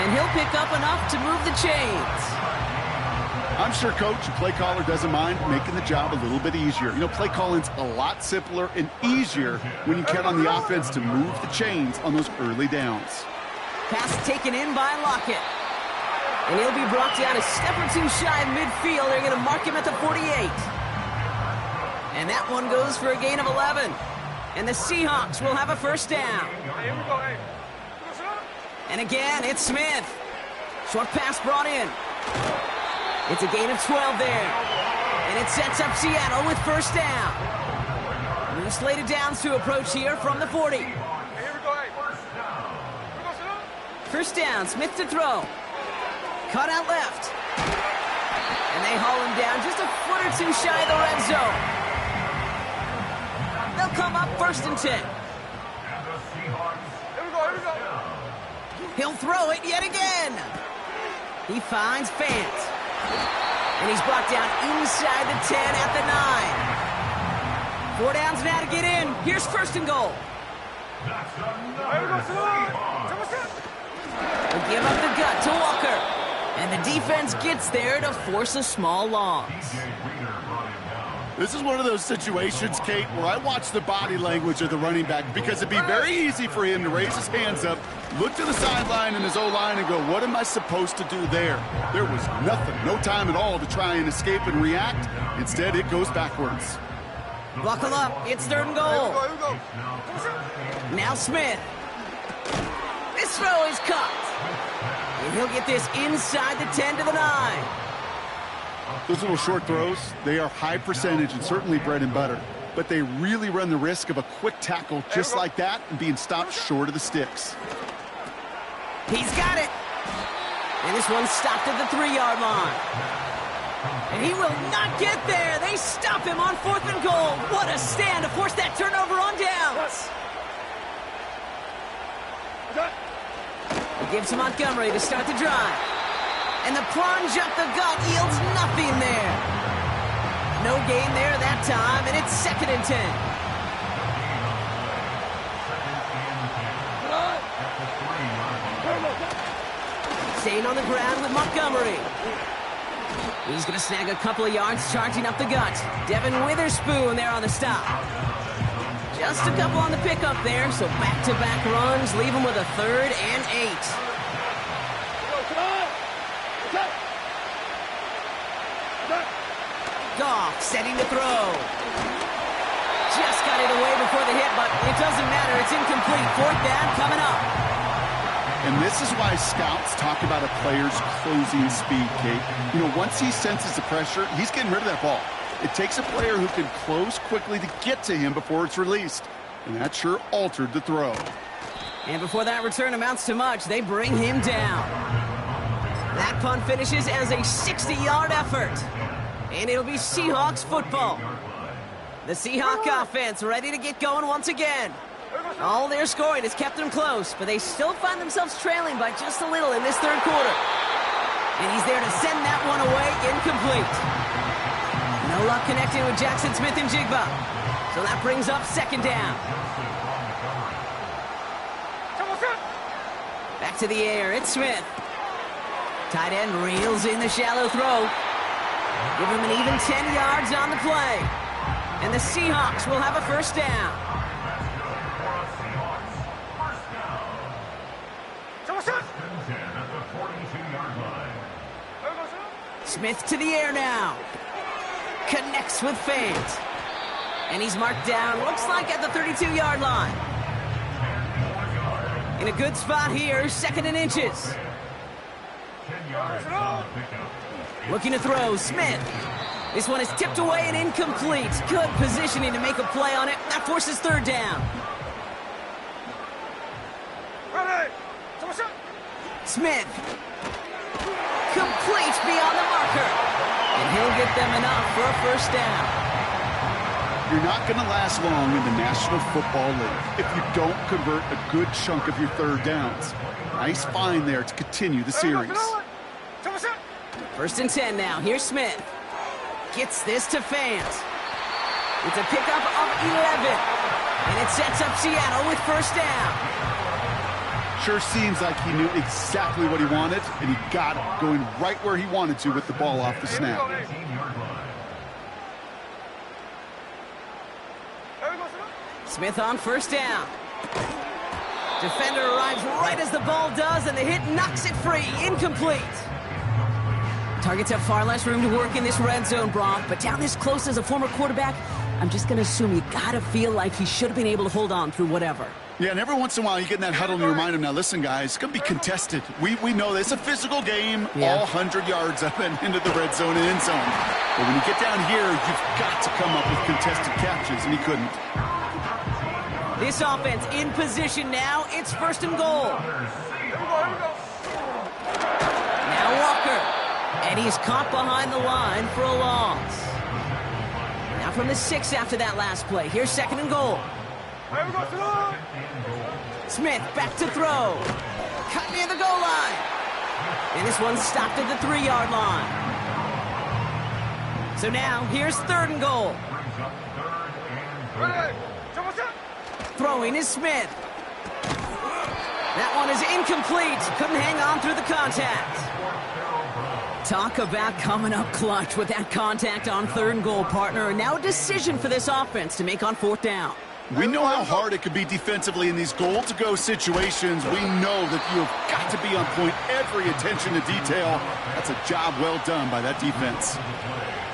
Speaker 5: And he'll pick up enough to move the chains.
Speaker 6: I'm sure Coach and play caller doesn't mind making the job a little bit easier. You know, play calling's a lot simpler and easier when you count on the offense to move the chains on those early downs.
Speaker 5: Pass taken in by Lockett. And he'll be brought down a step or two shy of midfield. They're going to mark him at the 48. And that one goes for a gain of 11. And the Seahawks will have a 1st down. And again, it's Smith. Short pass brought in. It's a gain of 12 there. And it sets up Seattle with 1st down. New slated downs to approach here from the 40. 1st down, Smith to throw. Cut out left. And they haul him down just a foot or two shy of the red zone. They'll come up 1st and 10. He'll throw it yet again. He finds Fant. And he's brought down inside the 10 at the 9. 4 downs now to get in. Here's 1st and goal. They'll give up the gut to Walker. And the defense gets there to force a small loss.
Speaker 6: This is one of those situations, Kate, where I watch the body language of the running back because it'd be very easy for him to raise his hands up, look to the sideline and his O-line and go, what am I supposed to do there? There was nothing, no time at all to try and escape and react. Instead, it goes backwards.
Speaker 5: Buckle up, it's 3rd and goal. Now Smith. This throw is cut. And he'll get this inside the 10 to the 9.
Speaker 6: Those little short throws, they are high percentage and certainly bread and butter. But they really run the risk of a quick tackle just like that and being stopped short of the sticks.
Speaker 5: He's got it. And this one's stopped at the 3-yard line. And he will not get there. They stop him on 4th and goal. What a stand to force that turnover on downs. He gives to Montgomery to start the drive. And the plunge up the gut yields nothing there. No gain there that time, and it's 2nd and 10. Staying on the ground with Montgomery. He's going to snag a couple of yards, charging up the gut. Devin Witherspoon there on the stop. Just a couple on the pickup there, so back-to-back runs leave him with a 3rd and 8. Goff setting to throw. Just got it away before the hit, but it doesn't matter. It's incomplete. 4th down coming up.
Speaker 6: And this is why scouts talk about a player's closing speed, Kate. You know, once he senses the pressure, he's getting rid of that ball. It takes a player who can close quickly to get to him before it's released. And that sure altered the throw.
Speaker 5: And before that return amounts to much, they bring him down. That punt finishes as a 60-yard effort. And it'll be Seahawks football. The Seahawk offense ready to get going once again. All their scoring has kept them close, but they still find themselves trailing by just a little in this 3rd quarter. And he's there to send that one away, incomplete. No luck connecting with Jackson Smith and Jigba. So that brings up second down. Back to the air, it's Smith. Tight end reels in the shallow throw. Give him an even 10 yards on the play. And the Seahawks will have a first down. Smith to the air now. Connects with fans. And he's marked down, looks like at the 32-yard line. In a good spot here, 2nd and inches. Looking to throw, Smith. This one is tipped away and incomplete. Good positioning to make a play on it. That forces 3rd down. Smith. Complete beyond the marker. And he'll get them enough for a first down.
Speaker 6: You're not going to last long in the National Football League if you don't convert a good chunk of your 3rd downs. Nice find there to continue the series.
Speaker 5: 1st and 10 now. Here's Smith. Gets this to fans. It's a pickup of 11. And it sets up Seattle with first down.
Speaker 6: Sure seems like he knew exactly what he wanted, and he got it, going right where he wanted to with the ball off the snap.
Speaker 5: Smith on first down. Defender arrives right as the ball does, and the hit knocks it free. Incomplete. Targets have far less room to work in this red zone, Brock, but down this close as a former quarterback, I'm just going to assume you got to feel like he should have been able to hold on through whatever.
Speaker 6: Yeah, and every once in a while you get in that huddle and you remind him, now listen, guys, it's going to be contested. We know this. It's a physical game, all 100 yards up and into the red zone and end zone. But when you get down here, you've got to come up with contested catches, and he couldn't.
Speaker 5: This offense in position now. It's 1st and goal. Now Walker. And he's caught behind the line for a loss. Now from the 6 after that last play. Here's 2nd and goal. Smith back to throw. Cut near the goal line. And this one's stopped at the 3-yard line. So now here's 3rd and goal. Throwing is Smith. That one is incomplete. Couldn't hang on through the contact. Talk about coming up clutch with that contact on 3rd and goal, partner. And now a decision for this offense to make on 4th down.
Speaker 6: We know how hard it could be defensively in these goal-to-go situations. We know that you have got to be on point, every attention to detail. That's a job well done by that defense.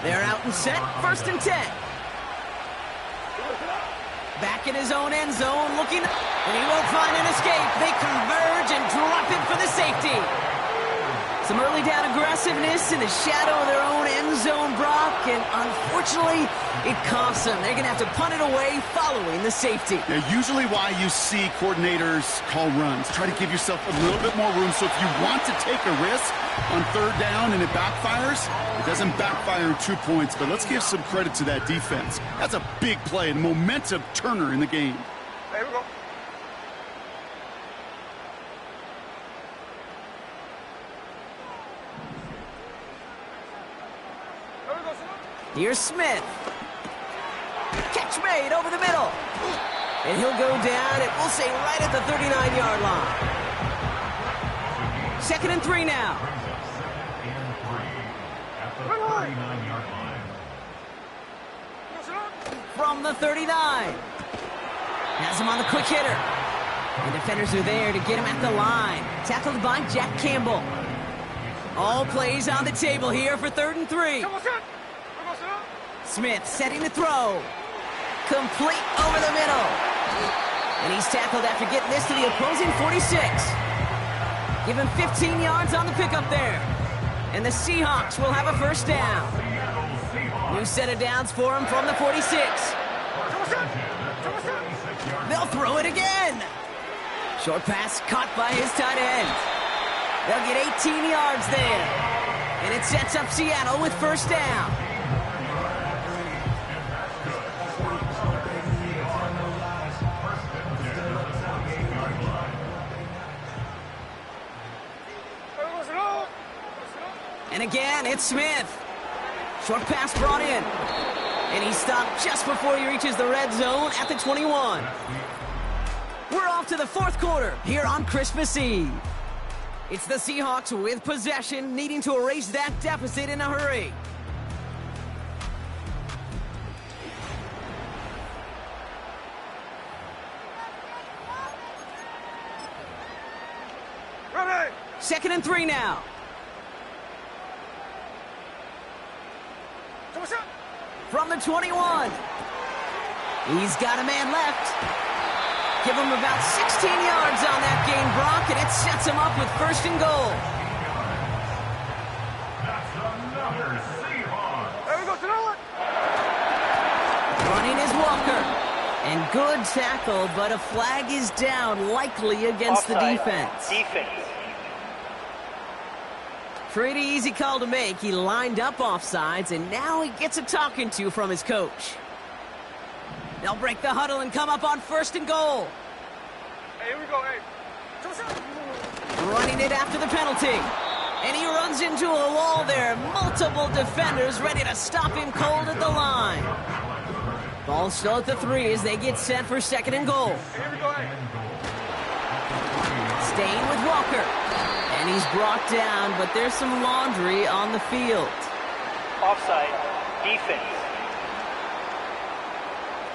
Speaker 5: They're out and set, 1st and 10. Back in his own end zone, looking, and he won't find an escape. They converge and drop it for the safety. Some early down aggressiveness in the shadow of their own end zone, Brock, and unfortunately, it costs them. They're going to have to punt it away following the safety.
Speaker 6: Yeah, usually why you see coordinators call runs. Try to give yourself a little bit more room, so if you want to take a risk on 3rd down and it backfires, it doesn't backfire in 2 points, but let's give some credit to that defense. That's a big play and momentum turner in the game.
Speaker 12: There we go.
Speaker 5: Here's Smith. Catch made over the middle. And he'll go down, and we'll say right at the 39-yard line. 2nd and 3 now. From the 39. Has him on the quick hitter. The defenders are there to get him at the line. Tackled by Jack Campbell. All plays on the table here for 3rd and 3. Smith setting to throw. Complete over the middle. And he's tackled after getting this to the opposing 46. Give him 15 yards on the pickup there. And the Seahawks will have a first down. New set of downs for him from the 46. They'll throw it again. Short pass caught by his tight end. They'll get 18 yards there. And it sets up Seattle with first down. And again, it's Smith. Short pass brought in. And he stopped just before he reaches the red zone at the 21. We're off to the fourth quarter here on Christmas Eve. It's the Seahawks with possession, needing to erase that deficit in a hurry.
Speaker 12: Ready.
Speaker 5: 2nd and 3 now. From the 21. He's got a man left. Give him about 16 yards on that gain, Brock, and it sets him up with 1st and goal.
Speaker 11: That's another Seahawks.
Speaker 12: There we go, Tanoa.
Speaker 5: Running is Walker. And good tackle, but a flag is down, likely against the defense. Pretty easy call to make. He lined up offsides, and now he gets a talking to from his coach. They'll break the huddle and come up on 1st and goal.
Speaker 12: Hey, here we go, hey.
Speaker 5: Running it after the penalty. And he runs into a wall there. Multiple defenders ready to stop him cold at the line. Ball still at the 3 as they get set for 2nd and goal.
Speaker 12: Hey, here we go, hey.
Speaker 5: Staying with Walker. And he's brought down, but there's some laundry on the field.
Speaker 8: Offside. Defense.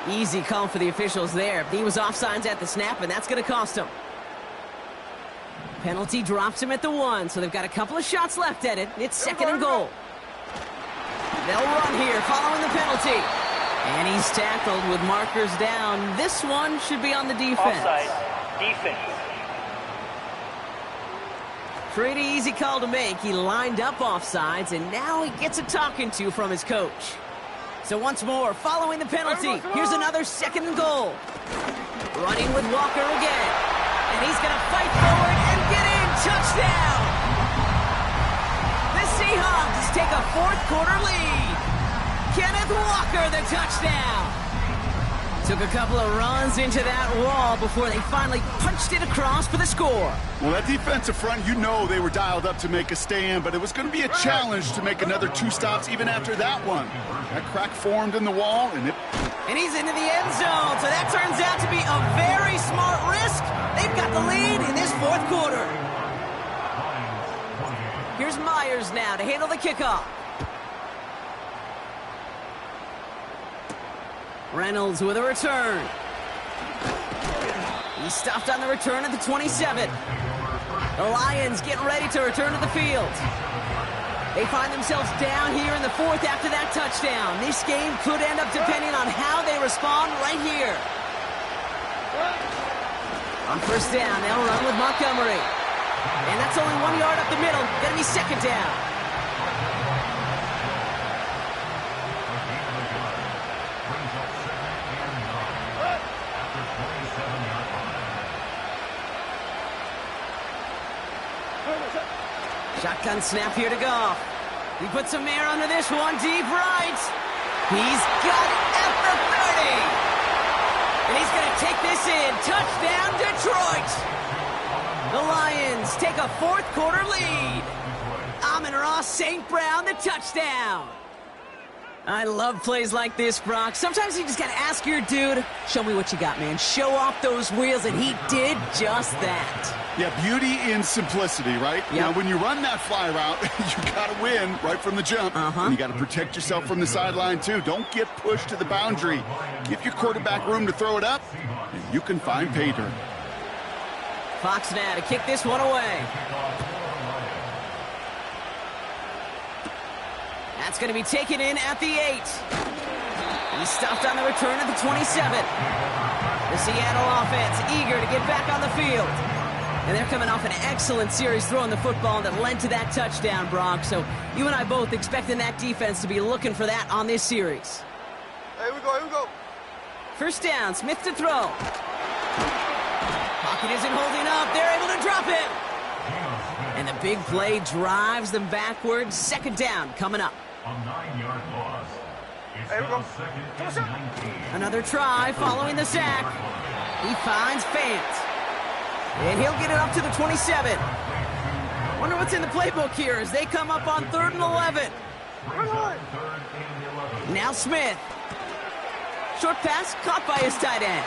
Speaker 5: Easy call for the officials there. He was offsides at the snap, and that's going to cost him. Penalty drops him at the 1, so they've got a couple of shots left at it. It's 2nd and goal. They'll run here following the penalty. And he's tackled with markers down. This one should be on the defense.
Speaker 8: Offside. Defense.
Speaker 5: Pretty easy call to make. He lined up offsides, and now he gets a talking to from his coach. So once more, following the penalty, here's another 2nd and goal. Running with Walker again. And he's going to fight forward and get in. Touchdown! The Seahawks take a fourth quarter lead. Kenneth Walker, the touchdown. Took a couple of runs into that wall before they finally punched it across for the score.
Speaker 6: Well, that defensive front, you know they were dialed up to make a stand, but it was going to be a challenge to make another 2 stops even after that one. That crack formed in the wall, and
Speaker 5: he's into the end zone, so that turns out to be a very smart risk. They've got the lead in this fourth quarter. Here's Myers now to handle the kickoff. Reynolds with a return. He stopped on the return at the 27. The Lions getting ready to return to the field. They find themselves down here in the 4th after that touchdown. This game could end up depending on how they respond right here. On 1st down, they'll run with Montgomery. And that's only 1 yard up the middle. Gonna be 2nd down. Shotgun snap here to Goff. He puts some air under this one, deep right. He's got it at the 30. And he's going to take this in. Touchdown, Detroit. The Lions take a fourth quarter lead. Amon-Ra St. Brown, the touchdown. I love plays like this, Brock. Sometimes you just got to ask your dude, show me what you got, man. Show off those wheels, and he did just that.
Speaker 6: Yeah, beauty in simplicity, right?
Speaker 5: Yep.
Speaker 6: Now, when you run that fly route, you got to win right from the jump. And you got to protect yourself from the sideline, too. Don't get pushed to the boundary. Give your quarterback room to throw it up, and you can find pay dirt.
Speaker 5: Fox now to kick this one away. That's going to be taken in at the 8. He stopped on the return at the 27. The Seattle offense eager to get back on the field. And they're coming off an excellent series throwing the football that led to that touchdown, Brock. So you and I both expecting that defense to be looking for that on this series.
Speaker 12: Here we go, here we go.
Speaker 5: 1st down, Smith to throw. Pocket isn't holding up. They're able to drop it. And the big play drives them backwards. 2nd down coming up.
Speaker 11: A 9-yard loss. It's
Speaker 12: Here we go.
Speaker 11: now 2nd and 19.
Speaker 5: Another try following the sack. He finds Fant. And he'll get it up to the 27. Wonder what's in the playbook here as they come up on 3rd and 11. Now Smith. Short pass caught by his tight end.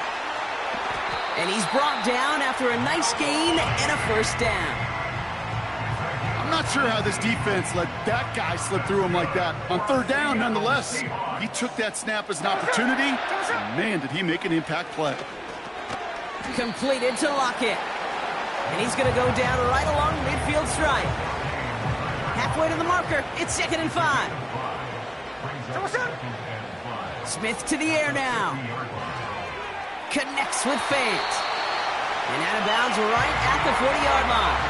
Speaker 5: And he's brought down after a nice gain and a first down.
Speaker 6: I'm not sure how this defense let that guy slip through him like that. On 3rd down, nonetheless, he took that snap as an opportunity. And man, did he make an impact play.
Speaker 5: Completed to Lockett. And he's going to go down right along midfield stripe. Halfway to the marker. It's 2nd and 5. Smith to the air now. Connects with Fant. And out of bounds right at the 40-yard line.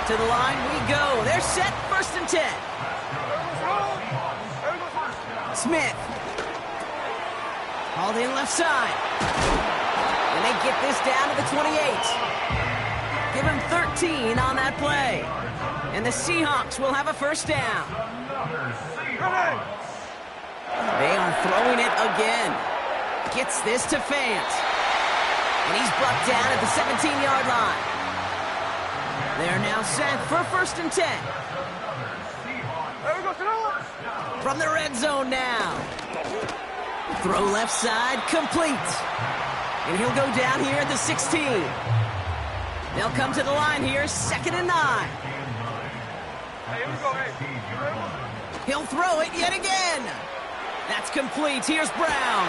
Speaker 5: To the line we go. They're set. 1st and 10. Smith. Hauled in left side. And they get this down to the 28. Give him 13 on that play. And the Seahawks will have a first down. They are throwing it again. Gets this to Fant. And he's brought down at the 17-yard line. They're now set for 1st and 10. From the red zone now. Throw left side, complete. And he'll go down here at the 16. They'll come to the line here, 2nd and 9. He'll throw it yet again. That's complete. Here's Brown.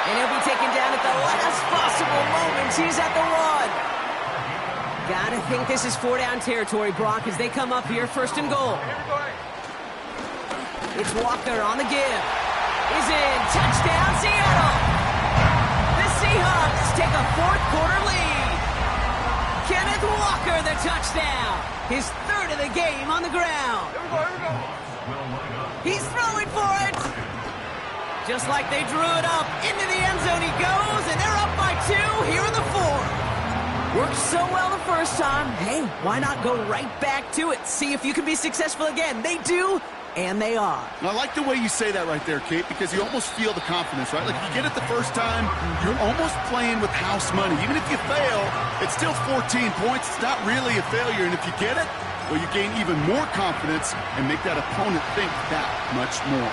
Speaker 5: And he'll be taken down at the last possible moment. He's at the 1. Gotta think this is 4-down territory, Brock, as they come up here, 1st and goal. It's Walker on the give. Is in. Touchdown, Seattle. The Seahawks take a 4th quarter lead. Kenneth Walker, the touchdown. His 3rd of the game on the ground. He's throwing for it. Just like they drew it up. Into the end zone he goes, and they're up by 2 here in the 4th. Worked so well the first time. Hey, why not go right back to it? See if you can be successful again. They do, and they are.
Speaker 6: And I like the way you say that right there, Kate, because you almost feel the confidence, right? Like, if you get it the first time, you're almost playing with house money. Even if you fail, it's still 14 points. It's not really a failure. And if you get it, well, you gain even more confidence and make that opponent think that much more.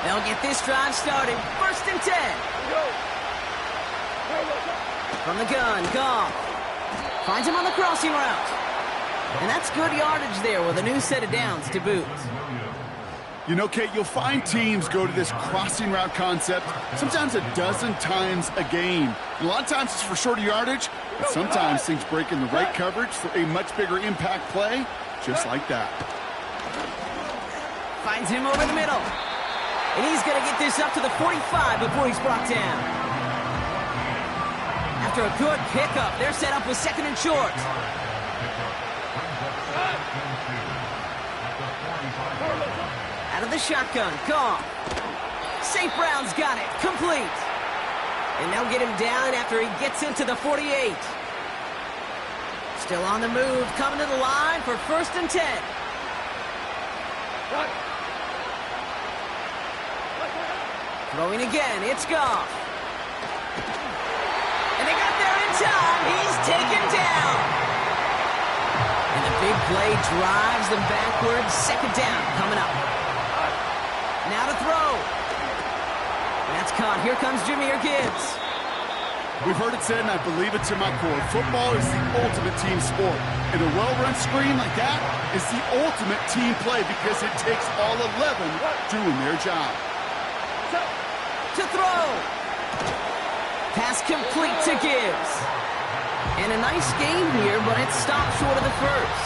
Speaker 5: They'll get this drive started. 1st and 10. From the gun, Goff. Finds him on the crossing route. And that's good yardage there with a new set of downs to boot.
Speaker 6: You know, Kate, you'll find teams go to this crossing route concept sometimes a dozen times a game. And a lot of times it's for shorter yardage, but sometimes things break in the right coverage for a much bigger impact play, just like that.
Speaker 5: Finds him over the middle. And he's going to get this up to the 45 before he's brought down. After a good pickup, they're set up with 2nd and short. Out of the shotgun, Goff. St. Brown's got it, complete. And they'll get him down after he gets into the 48. Still on the move, coming to the line for 1st and 10. Throwing again, it's Goff. And they got there in time. He's taken down. And the big play drives them backwards. 2nd down coming up. Now to throw. That's caught. Here comes Jahmyr Gibbs.
Speaker 6: We've heard it said, and I believe it to my core, football is the ultimate team sport. And a well-run screen like that is the ultimate team play because it takes all 11 doing their job.
Speaker 5: To throw. Pass complete to Gibbs. And a nice game here, but it stopped short of the 1st.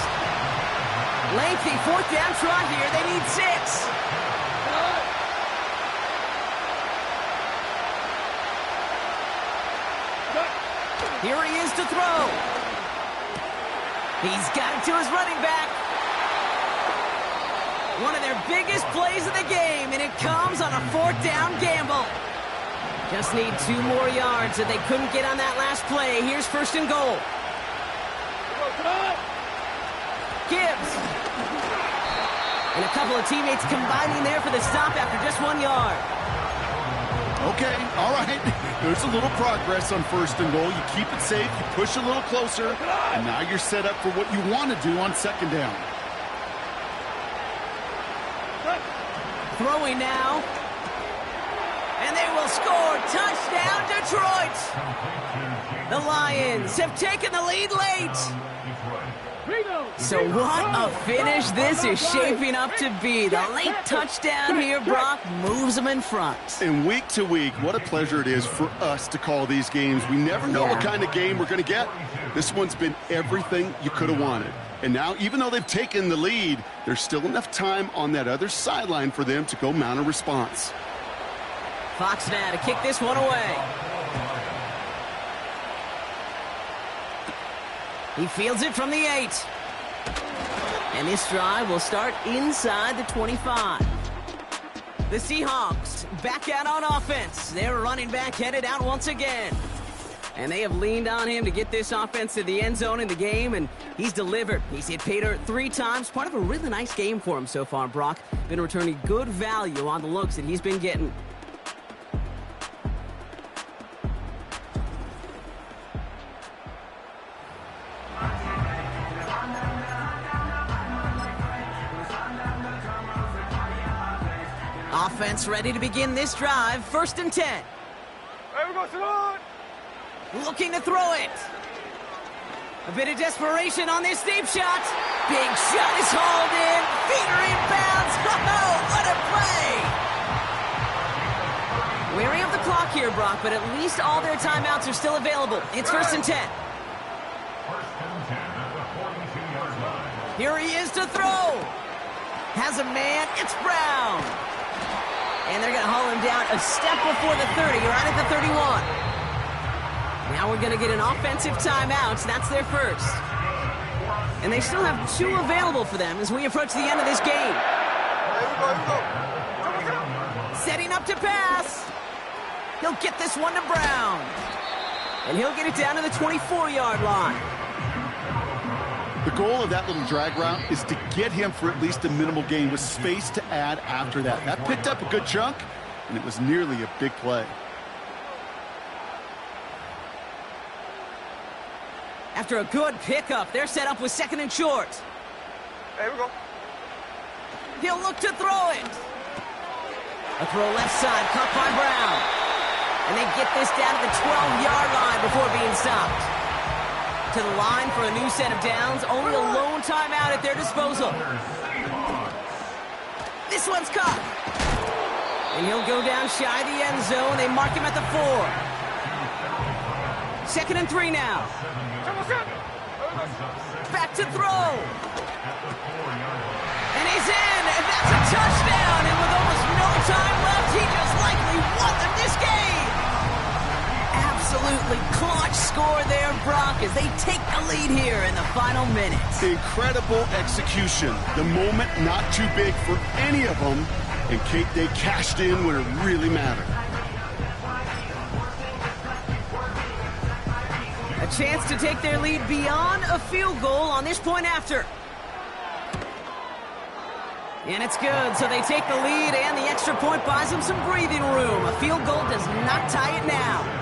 Speaker 5: Lengthy 4th down try here. They need 6. Here he is to throw. He's got it to his running back. One of their biggest plays of the game, and it comes on a 4th down gamble. Just need 2 more yards that they couldn't get on that last play. Here's 1st and goal. Gibbs. And a couple of teammates combining there for the stop after just 1 yard.
Speaker 6: Okay, all right. There's a little progress on 1st and goal. You keep it safe, you push a little closer, and now you're set up for what you want to do on 2nd down.
Speaker 5: Throwing now. And they will score. Touchdown, Detroit. The Lions have taken the lead late. So what a finish this is shaping up to be. The late touchdown here, Brock, moves them in front.
Speaker 6: And week to week, what a pleasure it is for us to call these games. We never know what kind of game we're going to get. This one's been everything you could have wanted. And now, even though they've taken the lead, there's still enough time on that other sideline for them to go mount a response.
Speaker 5: Fox now to kick this one away. He fields it from the 8. And this drive will start inside the 25. The Seahawks back out on offense. Their running back headed out once again. And they have leaned on him to get this offense to the end zone in the game, and he's delivered. He's hit Pater 3 times. Part of a really nice game for him so far, Brock. Been returning good value on the looks that he's been getting. Offense ready to begin this drive. 1st and 10.
Speaker 12: Hey, we go, Simone!
Speaker 5: Looking to throw it. A bit of desperation on this deep shot. Big shot is hauled in. Feet are inbounds. Oh, what a play! Weary of the clock here, Brock, but at least all their timeouts are still available. It's 1st and 10.
Speaker 11: 1st and 10 at the 42-yard line.
Speaker 5: Here he is to throw. Has a man. It's Brown. And they're going to haul him down a step before the 30, right at the 31. Now we're going to get an offensive timeout. That's their first. And they still have 2 available for them as we approach the end of this game. Setting up to pass. He'll get this one to Brown. And he'll get it down to the 24-yard line.
Speaker 6: The goal of that little drag route is to get him for at least a minimal gain with space to add after that. That picked up a good chunk, and it was nearly a big play.
Speaker 5: After a good pickup, they're set up with 2nd and short.
Speaker 12: Hey, we go.
Speaker 5: He'll look to throw it. A throw left side, caught by Brown. And they get this down to the 12-yard line before being stopped. To the line for a new set of downs. Only a lone timeout at their disposal. This one's caught. And he'll go down shy of the end zone. They mark him at the 4. 2nd and 3 now. Back to throw. And he's in. And that's a touchdown. And with almost no time left, he just likely won them this game. Absolutely clutch score there, Brock, as they take the lead here in the final minutes.
Speaker 6: Incredible execution. The moment not too big for any of them. And Kate, they cashed in when it really mattered.
Speaker 5: A chance to take their lead beyond a field goal on this point after. And it's good, so they take the lead, and the extra point buys them some breathing room. A field goal does not tie it now.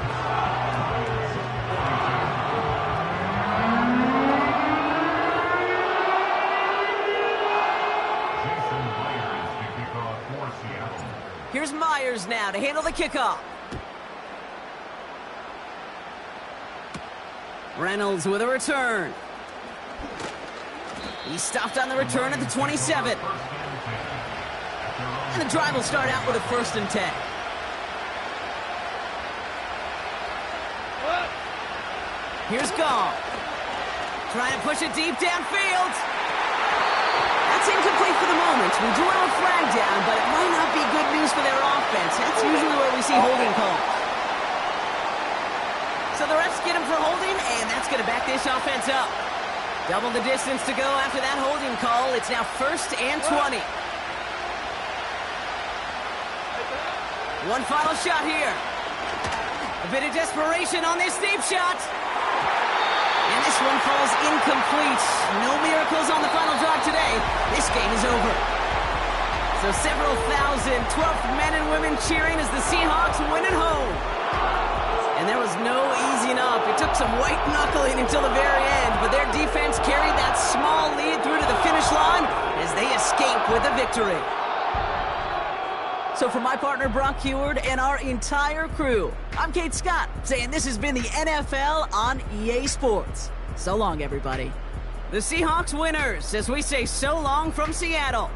Speaker 5: Here's Myers now to handle the kickoff. Reynolds with a return. He's stopped on the return at the 27. And the drive will start out with a 1st and 10. Here's Gall. Trying to push it deep downfield. That's incomplete for the moment. We do have a flag down, but it might not be good news for their offense. That's usually where we see holding calls. So the refs get him for holding, and that's going to back this offense up. Double the distance to go after that holding call. It's now 1st and 20. One final shot here. A bit of desperation on this deep shot. And this one falls incomplete. No miracles on the final drive today. This game is over. So several thousand 12th men and women cheering as the Seahawks win at home. And there was no easing up. It took some white knuckling until the very end, but their defense carried that small lead through to the finish line as they escape with a victory. So for my partner, Brock Heward, and our entire crew, I'm Kate Scott, saying this has been the NFL on EA Sports. So long, everybody. The Seahawks winners, as we say so long from Seattle.